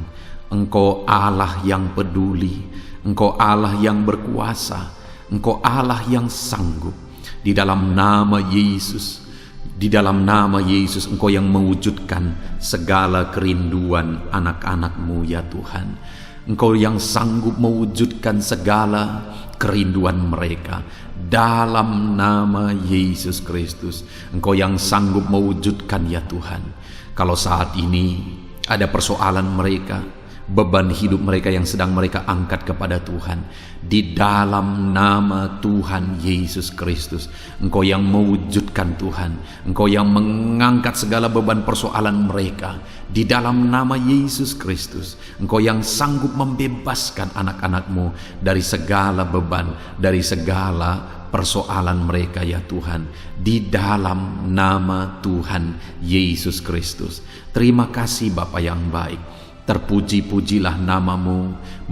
Engkau Allah yang peduli, Engkau Allah yang berkuasa, Engkau Allah yang sanggup. Di dalam nama Yesus, di dalam nama Yesus, Engkau yang mewujudkan segala kerinduan anak-anak-Mu ya Tuhan. Engkau yang sanggup mewujudkan segala kerinduan mereka. Dalam nama Yesus Kristus, Engkau yang sanggup mewujudkan ya Tuhan. Kalau saat ini ada persoalan mereka, beban hidup mereka yang sedang mereka angkat kepada Tuhan, di dalam nama Tuhan Yesus Kristus, Engkau yang mewujudkan Tuhan, Engkau yang mengangkat segala beban persoalan mereka, di dalam nama Yesus Kristus, Engkau yang sanggup membebaskan anak-anak-Mu dari segala beban, dari segala persoalan mereka ya Tuhan, di dalam nama Tuhan Yesus Kristus. Terima kasih Bapa yang baik. Terpuji-pujilah nama-Mu,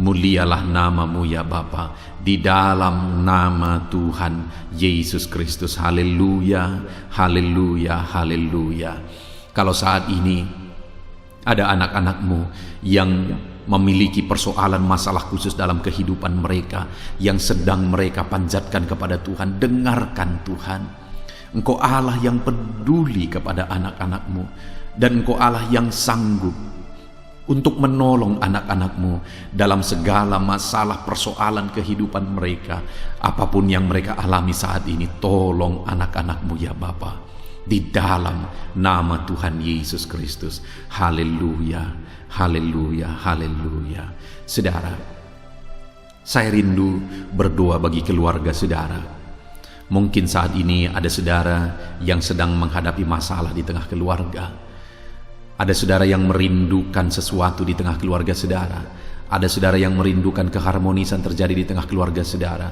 mulialah nama-Mu ya Bapa, di dalam nama Tuhan Yesus Kristus. Haleluya, haleluya, haleluya. Kalau saat ini ada anak-anak-Mu yang memiliki persoalan masalah khusus dalam kehidupan mereka, yang sedang mereka panjatkan kepada Tuhan, dengarkan Tuhan. Engkau Allah yang peduli kepada anak-anak-Mu, dan Engkau Allah yang sanggup untuk menolong anak-anak-Mu dalam segala masalah persoalan kehidupan mereka. Apapun yang mereka alami saat ini, tolong anak-anak-Mu ya Bapa, di dalam nama Tuhan Yesus Kristus. Haleluya, haleluya, haleluya. Saudara, saya rindu berdoa bagi keluarga saudara. Mungkin saat ini ada saudara yang sedang menghadapi masalah di tengah keluarga. Ada saudara yang merindukan sesuatu di tengah keluarga saudara. Ada saudara yang merindukan keharmonisan terjadi di tengah keluarga saudara.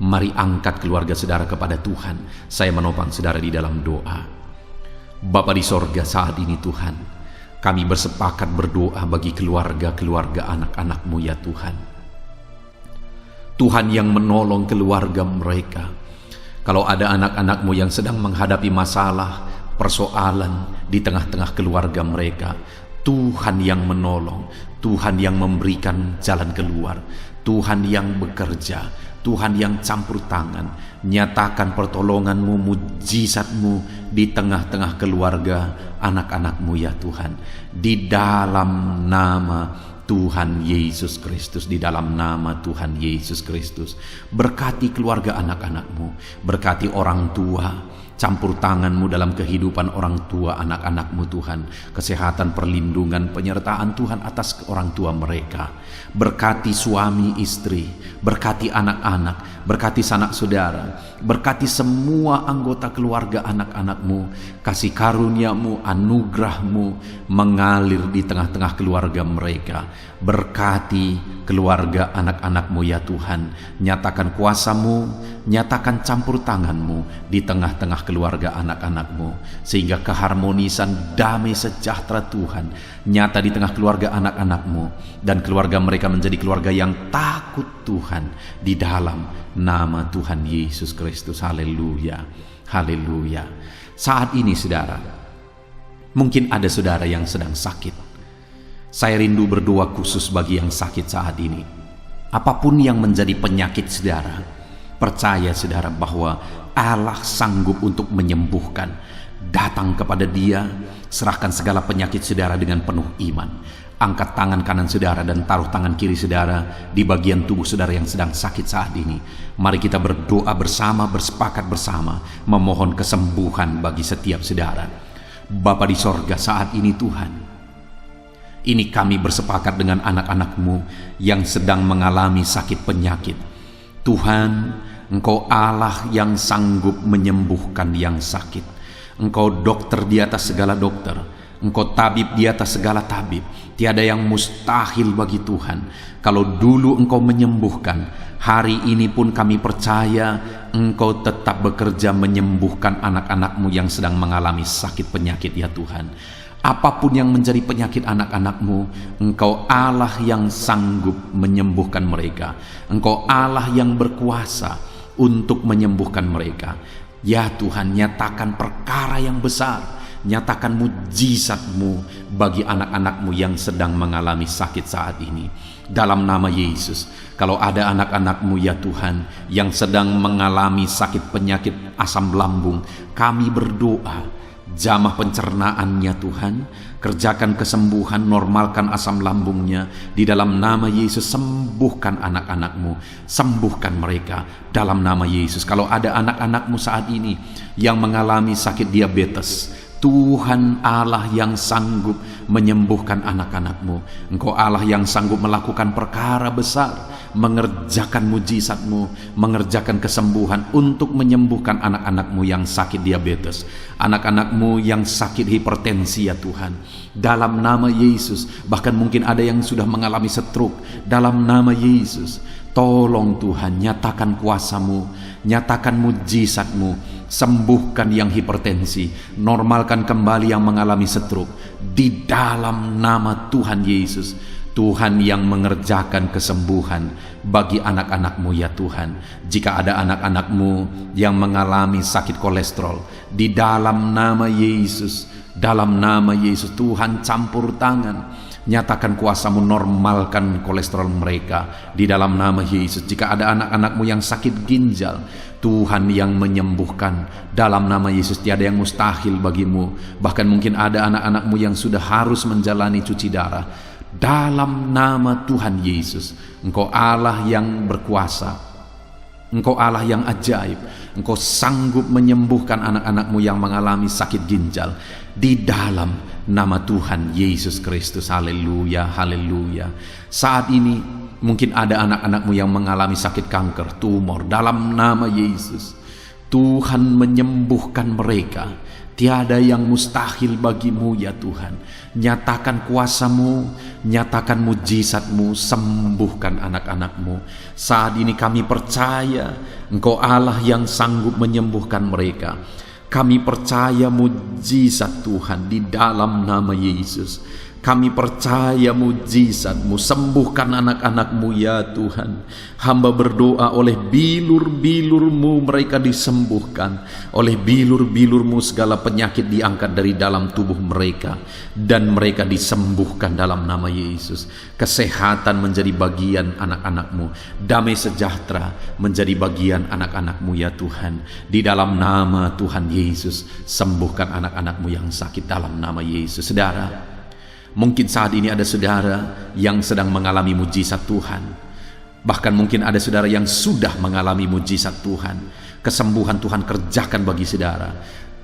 Mari angkat keluarga saudara kepada Tuhan. Saya menopang saudara di dalam doa. Bapa di sorga, saat ini Tuhan, kami bersepakat berdoa bagi keluarga-keluarga anak-anak-Mu ya Tuhan. Tuhan yang menolong keluarga mereka. Kalau ada anak-anak-Mu yang sedang menghadapi masalah, persoalan di tengah-tengah keluarga mereka, Tuhan yang menolong, Tuhan yang memberikan jalan keluar, Tuhan yang bekerja, Tuhan yang campur tangan. Nyatakan pertolongan-Mu, mujizat-Mu di tengah-tengah keluarga anak-anak-Mu ya Tuhan, di dalam nama Tuhan Yesus Kristus, di dalam nama Tuhan Yesus Kristus. Berkati keluarga anak-anak-Mu, berkati orang tua, campur tangan-Mu dalam kehidupan orang tua anak-anak-Mu Tuhan. Kesehatan, perlindungan, penyertaan Tuhan atas orang tua mereka. Berkati suami istri, berkati anak-anak, berkati sanak saudara, berkati semua anggota keluarga anak-anak-Mu. Kasih karunia-Mu, anugerah-Mu mengalir di tengah-tengah keluarga mereka. Berkati keluarga anak-anak-Mu ya Tuhan. Nyatakan kuasa-Mu, nyatakan campur tangan-Mu di tengah-tengah keluarga anak-anak-Mu, sehingga keharmonisan, damai sejahtera Tuhan nyata di tengah keluarga anak-anak-Mu, dan keluarga mereka menjadi keluarga yang takut Tuhan, di dalam nama Tuhan Yesus Kristus. Haleluya, haleluya. Saat ini saudara, mungkin ada saudara yang sedang sakit. Saya rindu berdoa khusus bagi yang sakit saat ini. Apapun yang menjadi penyakit saudara, percaya saudara bahwa Allah sanggup untuk menyembuhkan. Datang kepada Dia, serahkan segala penyakit saudara dengan penuh iman. Angkat tangan kanan saudara dan taruh tangan kiri saudara di bagian tubuh saudara yang sedang sakit saat ini. Mari kita berdoa bersama, bersepakat bersama, memohon kesembuhan bagi setiap saudara. Bapa di sorga, saat ini Tuhan, ini kami bersepakat dengan anak-anak-Mu yang sedang mengalami sakit penyakit. Tuhan, Engkau Allah yang sanggup menyembuhkan yang sakit. Engkau dokter di atas segala dokter, Engkau tabib di atas segala tabib. Tiada yang mustahil bagi Tuhan. Kalau dulu Engkau menyembuhkan, hari ini pun kami percaya Engkau tetap bekerja menyembuhkan anak-anak-Mu yang sedang mengalami sakit penyakit ya Tuhan. Apapun yang menjadi penyakit anak-anakmu, Engkau Allah yang sanggup menyembuhkan mereka. Engkau Allah yang berkuasa untuk menyembuhkan mereka. Ya Tuhan, nyatakan perkara yang besar, nyatakan mujizat-Mu bagi anak-anak-Mu yang sedang mengalami sakit saat ini. Dalam nama Yesus, kalau ada anak-anak-Mu ya Tuhan yang sedang mengalami sakit penyakit asam lambung, kami berdoa, jamah pencernaannya Tuhan, kerjakan kesembuhan, normalkan asam lambungnya. Di dalam nama Yesus, sembuhkan anak-anak-Mu, sembuhkan mereka dalam nama Yesus. Kalau ada anak-anak-Mu saat ini yang mengalami sakit diabetes, Tuhan Allah yang sanggup menyembuhkan anak-anak-Mu. Engkau Allah yang sanggup melakukan perkara besar, mengerjakan mujizat-Mu, mengerjakan kesembuhan untuk menyembuhkan anak-anak-Mu yang sakit diabetes, anak-anak-Mu yang sakit hipertensi ya Tuhan. Dalam nama Yesus, bahkan mungkin ada yang sudah mengalami stroke. Dalam nama Yesus, tolong Tuhan, nyatakan kuasa-Mu, nyatakan mujizat-Mu, sembuhkan yang hipertensi, normalkan kembali yang mengalami stroke. Di dalam nama Tuhan Yesus, Tuhan yang mengerjakan kesembuhan bagi anak-anak-Mu ya Tuhan. Jika ada anak-anak-Mu yang mengalami sakit kolesterol, di dalam nama Yesus, dalam nama Yesus, Tuhan campur tangan, nyatakan kuasa-Mu, normalkan kolesterol mereka di dalam nama Yesus. Jika ada anak-anak-Mu yang sakit ginjal, Tuhan yang menyembuhkan dalam nama Yesus. Tiada yang mustahil bagi-Mu. Bahkan mungkin ada anak-anak-Mu yang sudah harus menjalani cuci darah. Dalam nama Tuhan Yesus, Engkau Allah yang berkuasa, Engkau Allah yang ajaib. Engkau sanggup menyembuhkan anak-anak-Mu yang mengalami sakit ginjal di dalam nama Tuhan Yesus Kristus. Haleluya, haleluya. Saat ini mungkin ada anak-anak-Mu yang mengalami sakit kanker, tumor. Dalam nama Yesus, Tuhan menyembuhkan mereka. Tiada yang mustahil bagi-Mu ya Tuhan. Nyatakan kuasa-Mu, nyatakan mujizat-Mu, sembuhkan anak-anak-Mu. Saat ini kami percaya Engkau Allah yang sanggup menyembuhkan mereka. Kami percaya mujizat Tuhan di dalam nama Yesus. Kami percaya mujizat-Mu, sembuhkan anak-anak-Mu ya Tuhan. Hamba berdoa oleh bilur-bilur-Mu mereka disembuhkan. Oleh bilur-bilur-Mu segala penyakit diangkat dari dalam tubuh mereka, dan mereka disembuhkan dalam nama Yesus. Kesehatan menjadi bagian anak-anak-Mu, damai sejahtera menjadi bagian anak-anak-Mu ya Tuhan. Di dalam nama Tuhan Yesus, sembuhkan anak-anak-Mu yang sakit dalam nama Yesus. Saudara, mungkin saat ini ada saudara yang sedang mengalami mujizat Tuhan. Bahkan mungkin ada saudara yang sudah mengalami mujizat Tuhan. Kesembuhan Tuhan kerjakan bagi saudara.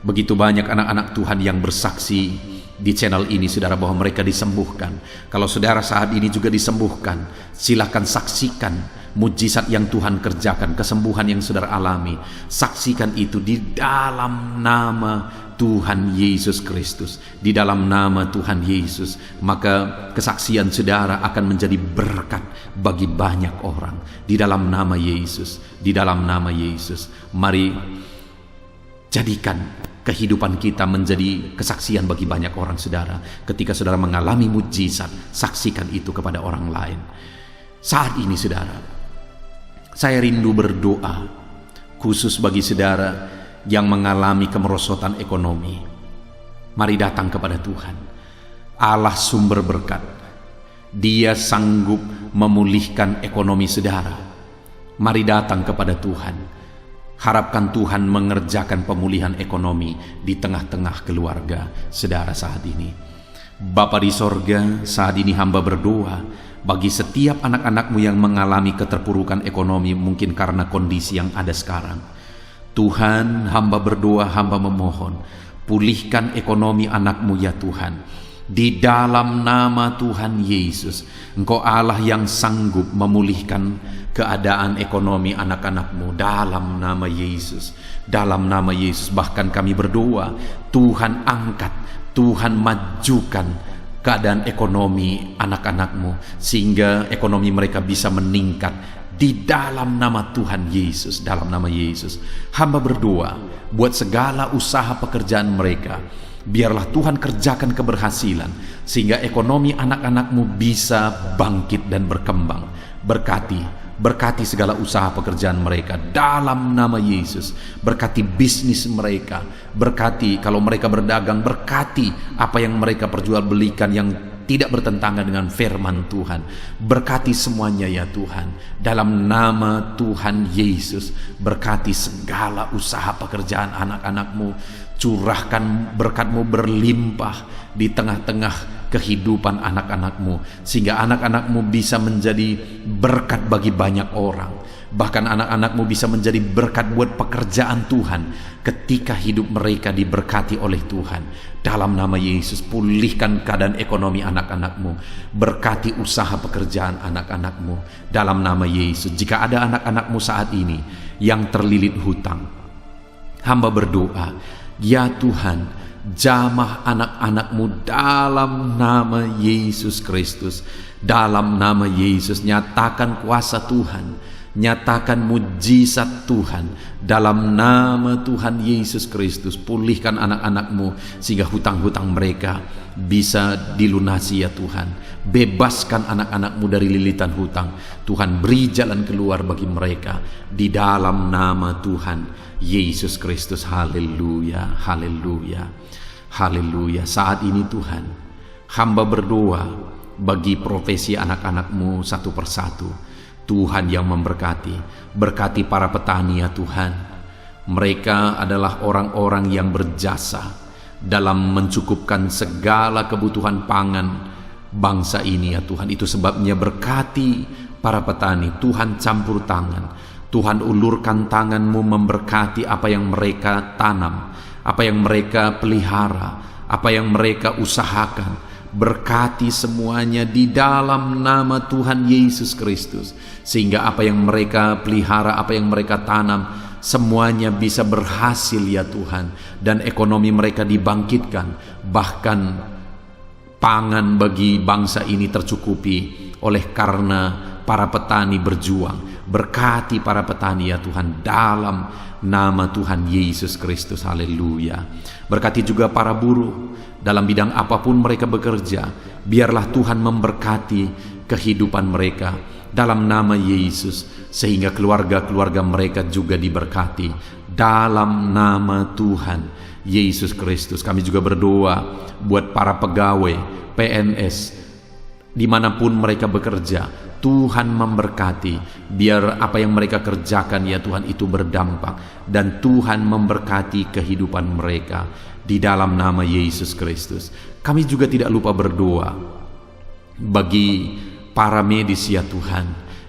Begitu banyak anak-anak Tuhan yang bersaksi di channel ini, saudara, bahwa mereka disembuhkan. Kalau saudara saat ini juga disembuhkan, silakan saksikan mujizat yang Tuhan kerjakan, kesembuhan yang saudara alami. Saksikan itu di dalam nama Tuhan Yesus Kristus. Di dalam nama Tuhan Yesus, maka kesaksian saudara akan menjadi berkat bagi banyak orang. Di dalam nama Yesus, di dalam nama Yesus. Mari jadikan kehidupan kita menjadi kesaksian bagi banyak orang, saudara. Ketika saudara mengalami mujizat, saksikan itu kepada orang lain. Saat ini saudara, saya rindu berdoa khusus bagi saudara yang mengalami kemerosotan ekonomi. Mari datang kepada Tuhan, Allah sumber berkat. Dia sanggup memulihkan ekonomi saudara. Mari datang kepada Tuhan. Harapkan Tuhan mengerjakan pemulihan ekonomi di tengah-tengah keluarga saudara saat ini. Bapa di sorga, saat ini hamba berdoa bagi setiap anak-anak-Mu yang mengalami keterpurukan ekonomi, mungkin karena kondisi yang ada sekarang. Tuhan, hamba berdoa, hamba memohon, pulihkan ekonomi anak-Mu ya Tuhan. Di dalam nama Tuhan Yesus, Engkau Allah yang sanggup memulihkan keadaan ekonomi anak-anak-Mu dalam nama Yesus. Dalam nama Yesus, bahkan kami berdoa, Tuhan angkat, Tuhan majukan keadaan ekonomi anak-anak-Mu, sehingga ekonomi mereka bisa meningkat. Di dalam nama Tuhan Yesus, dalam nama Yesus, hamba berdoa buat segala usaha pekerjaan mereka, Biarlah Tuhan kerjakan keberhasilan, sehingga ekonomi anak-anak-Mu bisa bangkit dan berkembang. Berkati segala usaha pekerjaan mereka dalam nama Yesus. Berkati bisnis mereka, berkati kalau mereka berdagang, berkati apa yang mereka perjualbelikan yang tidak bertentangan dengan firman Tuhan. Berkati semuanya ya Tuhan, dalam nama Tuhan Yesus. Berkati segala usaha pekerjaan anak-anak-Mu. Curahkan berkat-Mu berlimpah di tengah-tengah kehidupan anak-anak-Mu, sehingga anak-anak-Mu bisa menjadi berkat bagi banyak orang. Bahkan anak-anak-Mu bisa menjadi berkat buat pekerjaan Tuhan ketika hidup mereka diberkati oleh Tuhan. Dalam nama Yesus, pulihkan keadaan ekonomi anak-anak-Mu. Berkati usaha pekerjaan anak-anak-Mu dalam nama Yesus. Jika ada anak-anak-Mu saat ini yang terlilit hutang, hamba berdoa, ya Tuhan, jamah anak-anak-Mu dalam nama Yesus Kristus. Dalam nama Yesus, nyatakan kuasa Tuhan, nyatakan mujizat Tuhan. Dalam nama Tuhan Yesus Kristus, pulihkan anak-anak-Mu sehingga hutang-hutang mereka bisa dilunasi ya Tuhan. Bebaskan anak-anak-Mu dari lilitan hutang. Tuhan, beri jalan keluar bagi mereka di dalam nama Tuhan Yesus Kristus. Haleluya, haleluya, haleluya. Saat ini Tuhan, hamba berdoa bagi profesi anak-anak-Mu satu persatu. Tuhan yang memberkati, berkati para petani ya Tuhan. Mereka adalah orang-orang yang berjasa dalam mencukupkan segala kebutuhan pangan bangsa ini ya Tuhan. Itu sebabnya berkati para petani. Tuhan campur tangan, Tuhan ulurkan tangan-Mu memberkati apa yang mereka tanam, apa yang mereka pelihara, apa yang mereka usahakan. Berkati semuanya di dalam nama Tuhan Yesus Kristus, sehingga apa yang mereka pelihara, apa yang mereka tanam, semuanya bisa berhasil ya Tuhan, dan ekonomi mereka dibangkitkan. Bahkan pangan bagi bangsa ini tercukupi oleh karena para petani berjuang. Berkati para petani ya Tuhan dalam nama Tuhan Yesus Kristus. Haleluya. Berkati juga para buruh dalam bidang apapun mereka bekerja. Biarlah Tuhan memberkati kehidupan mereka dalam nama Yesus, sehingga keluarga-keluarga mereka juga diberkati dalam nama Tuhan Yesus Kristus. Kami juga berdoa buat para pegawai PNS dimanapun mereka bekerja. Tuhan memberkati, biar apa yang mereka kerjakan ya Tuhan itu berdampak, dan Tuhan memberkati kehidupan mereka di dalam nama Yesus Kristus. Kami juga tidak lupa berdoa bagi para medis ya Tuhan,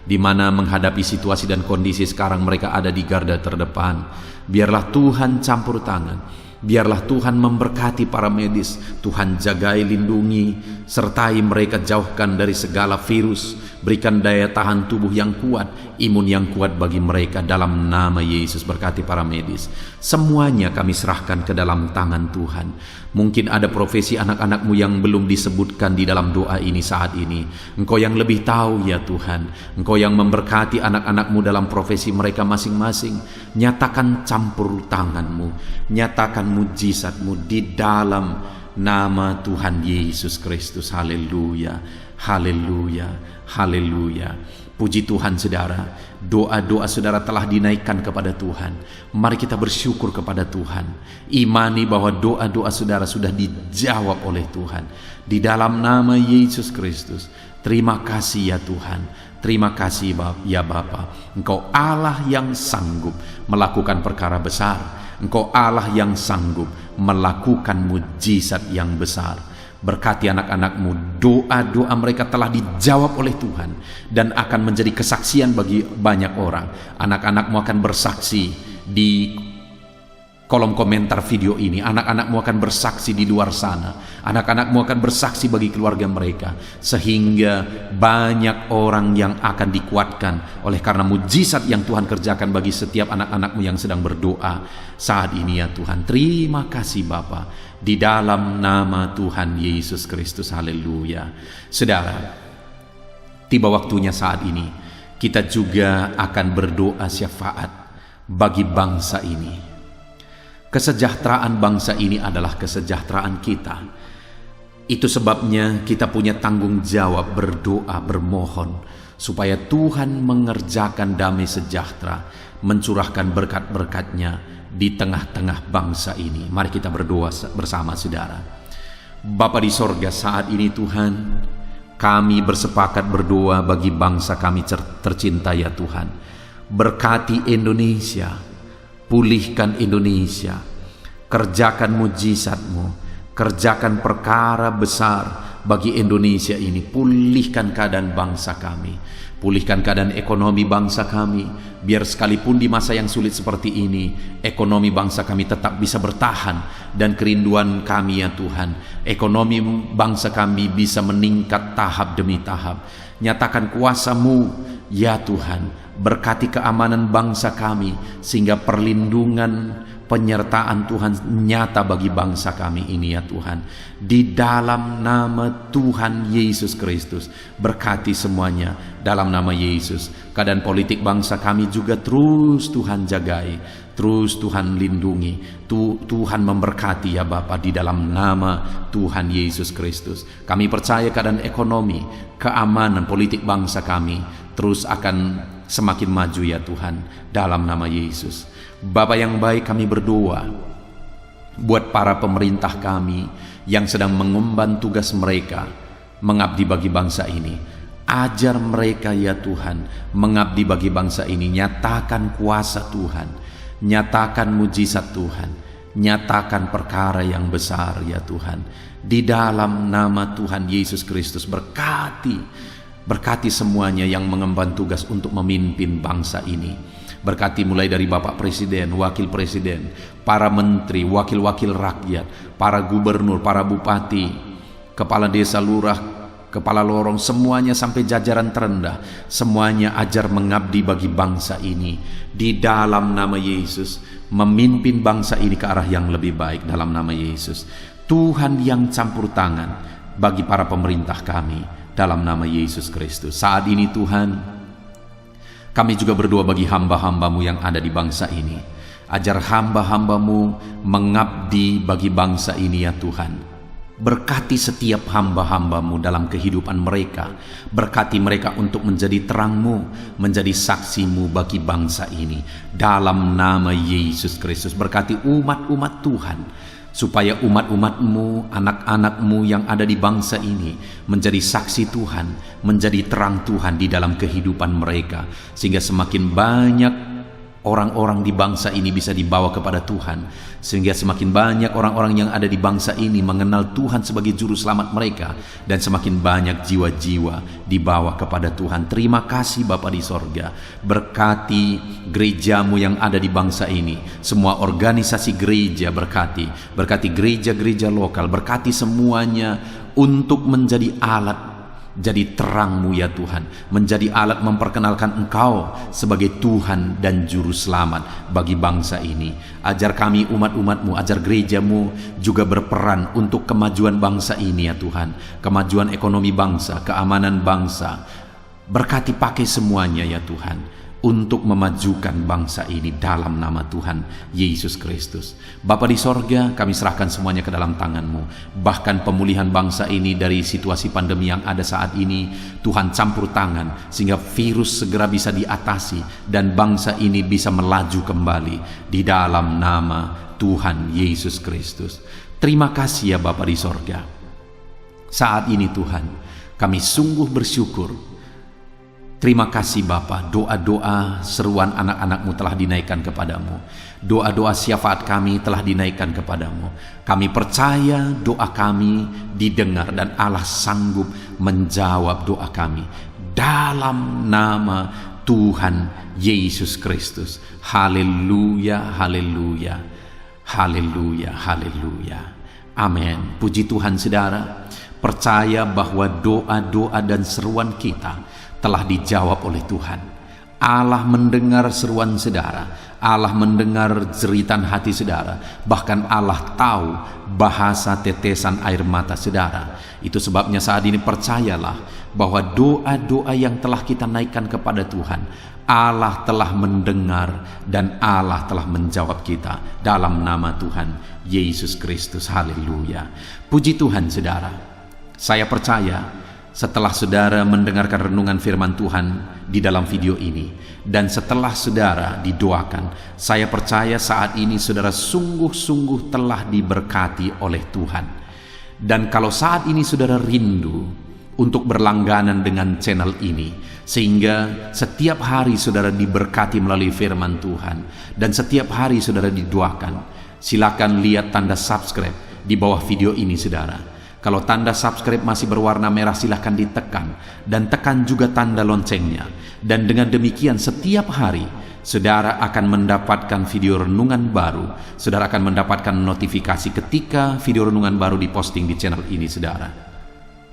di mana menghadapi situasi dan kondisi sekarang mereka ada di garda terdepan. Biarlah Tuhan campur tangan, biarlah Tuhan memberkati para medis. Tuhan jagai, lindungi, sertai mereka, jauhkan dari segala virus. Berikan daya tahan tubuh yang kuat, imun yang kuat bagi mereka dalam nama Yesus. Berkati para medis. Semuanya kami serahkan ke dalam tangan Tuhan. Mungkin ada profesi anak-anak-Mu yang belum disebutkan di dalam doa ini saat ini. Engkau yang lebih tahu ya Tuhan. Engkau yang memberkati anak-anak-Mu dalam profesi mereka masing-masing. Nyatakan campur tangan-Mu, nyatakan mujizat-Mu di dalam nama Tuhan Yesus Kristus. Haleluya, haleluya, haleluya. Puji Tuhan saudara, doa-doa saudara telah dinaikkan kepada Tuhan. Mari kita bersyukur kepada Tuhan. Imani bahwa doa-doa saudara sudah dijawab oleh Tuhan. Di dalam nama Yesus Kristus. Terima kasih ya Tuhan. Terima kasih ya Bapa. Engkau Allah yang sanggup melakukan perkara besar. Engkau Allah yang sanggup melakukan mujizat yang besar. Berkati anak-anak-Mu, doa-doa mereka telah dijawab oleh Tuhan dan akan menjadi kesaksian bagi banyak orang. Anak-anak-Mu akan bersaksi di kolom komentar video ini. Anak-anak-Mu akan bersaksi di luar sana. Anak-anak-Mu akan bersaksi bagi keluarga mereka, sehingga banyak orang yang akan dikuatkan oleh karena mujizat yang Tuhan kerjakan bagi setiap anak-anak-Mu yang sedang berdoa saat ini ya Tuhan. Terima kasih Bapa, di dalam nama Tuhan Yesus Kristus. Haleluya. Saudara, tiba waktunya saat ini kita juga akan berdoa syafaat bagi bangsa ini. Kesejahteraan bangsa ini adalah kesejahteraan kita. Itu sebabnya kita punya tanggung jawab berdoa, bermohon supaya Tuhan mengerjakan damai sejahtera, mencurahkan berkat-berkat-Nya di tengah-tengah bangsa ini. Mari kita berdoa bersama, saudara. Bapa di sorga, saat ini Tuhan, kami bersepakat berdoa bagi bangsa kami tercinta ya Tuhan. Berkati Indonesia, pulihkan Indonesia, kerjakan mujizat-Mu, kerjakan perkara besar bagi Indonesia ini. Pulihkan keadaan bangsa kami, pulihkan keadaan ekonomi bangsa kami, biar sekalipun di masa yang sulit seperti ini, ekonomi bangsa kami tetap bisa bertahan. Dan kerinduan kami ya Tuhan, ekonomi bangsa kami bisa meningkat tahap demi tahap. Nyatakan kuasa-Mu ya Tuhan, berkati keamanan bangsa kami, sehingga perlindungan, penyertaan Tuhan nyata bagi bangsa kami ini ya Tuhan. Di dalam nama Tuhan Yesus Kristus, berkati semuanya dalam nama Yesus. Keadaan politik bangsa kami juga terus Tuhan jagai, terus Tuhan lindungi. Tuhan memberkati ya Bapa, di dalam nama Tuhan Yesus Kristus. Kami percaya keadaan ekonomi, keamanan politik bangsa kami terus akan semakin maju ya Tuhan, dalam nama Yesus. Bapa yang baik, kami berdoa buat para pemerintah kami yang sedang mengemban tugas mereka mengabdi bagi bangsa ini. Ajar mereka ya Tuhan mengabdi bagi bangsa ini. Nyatakan kuasa Tuhan, nyatakan mujizat Tuhan, nyatakan perkara yang besar ya Tuhan. Di dalam nama Tuhan Yesus Kristus, berkati semuanya yang mengemban tugas untuk memimpin bangsa ini. Berkati mulai dari Bapak Presiden, Wakil Presiden, para menteri, wakil-wakil rakyat, para gubernur, para bupati, kepala desa, lurah, kepala lorong, semuanya sampai jajaran terendah. Semuanya ajar mengabdi bagi bangsa ini. Di dalam nama Yesus, memimpin bangsa ini ke arah yang lebih baik dalam nama Yesus. Tuhan yang campur tangan bagi para pemerintah kami dalam nama Yesus Kristus. Saat ini Tuhan, kami juga berdoa bagi hamba-hamba-Mu yang ada di bangsa ini. Ajar hamba-hamba-Mu mengabdi bagi bangsa ini ya Tuhan. Berkati setiap hamba-hamba-Mu dalam kehidupan mereka. Berkati mereka untuk menjadi terang-Mu, menjadi saksi-Mu bagi bangsa ini. Dalam nama Yesus Kristus, berkati umat-umat Tuhan, supaya umat-umat-Mu, anak-anak-Mu yang ada di bangsa ini menjadi saksi Tuhan, menjadi terang Tuhan di dalam kehidupan mereka, sehingga semakin banyak orang-orang di bangsa ini bisa dibawa kepada Tuhan, sehingga semakin banyak orang-orang yang ada di bangsa ini mengenal Tuhan sebagai juru selamat mereka, dan semakin banyak jiwa-jiwa dibawa kepada Tuhan. Terima kasih Bapa di sorga. Berkati gereja-Mu yang ada di bangsa ini, semua organisasi gereja berkati gereja-gereja lokal, berkati semuanya untuk menjadi alat, jadi terang-Mu ya Tuhan, menjadi alat memperkenalkan Engkau sebagai Tuhan dan Juru Selamat bagi bangsa ini. Ajar kami umat-umat-Mu, ajar gereja-Mu juga berperan untuk kemajuan bangsa ini ya Tuhan, kemajuan ekonomi bangsa, keamanan bangsa. Berkati pakai semuanya ya Tuhan, untuk memajukan bangsa ini dalam nama Tuhan Yesus Kristus. Bapa di sorga, kami serahkan semuanya ke dalam tangan-Mu. Bahkan pemulihan bangsa ini dari situasi pandemi yang ada saat ini, Tuhan campur tangan sehingga virus segera bisa diatasi dan bangsa ini bisa melaju kembali di dalam nama Tuhan Yesus Kristus. Terima kasih ya Bapa di sorga. Saat ini Tuhan, kami sungguh bersyukur. Terima kasih Bapa, doa-doa seruan anak-anak-Mu telah dinaikkan kepadamu. Doa-doa syafaat kami telah dinaikkan kepadamu. Kami percaya doa kami didengar dan Allah sanggup menjawab doa kami. Dalam nama Tuhan Yesus Kristus. Haleluya, haleluya, haleluya, haleluya. Amin. Puji Tuhan saudara. Percaya bahwa doa-doa dan seruan kita telah dijawab oleh Tuhan. Allah mendengar seruan saudara, Allah mendengar jeritan hati saudara, bahkan Allah tahu bahasa tetesan air mata saudara. Itu sebabnya saat ini percayalah bahwa doa-doa yang telah kita naikkan kepada Tuhan, Allah telah mendengar dan Allah telah menjawab kita dalam nama Tuhan Yesus Kristus. Haleluya. Puji Tuhan saudara. Saya percaya setelah saudara mendengarkan renungan firman Tuhan di dalam video ini, dan setelah saudara didoakan, saya percaya saat ini saudara sungguh-sungguh telah diberkati oleh Tuhan. Dan kalau saat ini saudara rindu untuk berlangganan dengan channel ini, sehingga setiap hari saudara diberkati melalui firman Tuhan, dan setiap hari saudara didoakan, silakan lihat tanda subscribe di bawah video ini saudara. Kalau tanda subscribe masih berwarna merah, silahkan ditekan, dan tekan juga tanda loncengnya. Dan dengan demikian setiap hari saudara akan mendapatkan video renungan baru. Saudara akan mendapatkan notifikasi ketika video renungan baru diposting di channel ini saudara.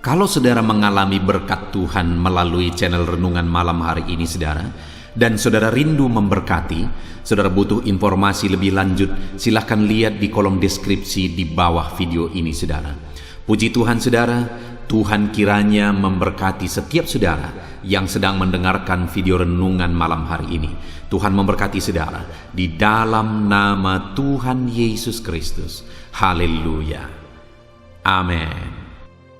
Kalau saudara mengalami berkat Tuhan melalui channel renungan malam hari ini saudara, dan saudara rindu memberkati, saudara butuh informasi lebih lanjut, silahkan lihat di kolom deskripsi di bawah video ini saudara. Puji Tuhan saudara, Tuhan kiranya memberkati setiap saudara yang sedang mendengarkan video renungan malam hari ini. Tuhan memberkati saudara di dalam nama Tuhan Yesus Kristus. Haleluya. Amin.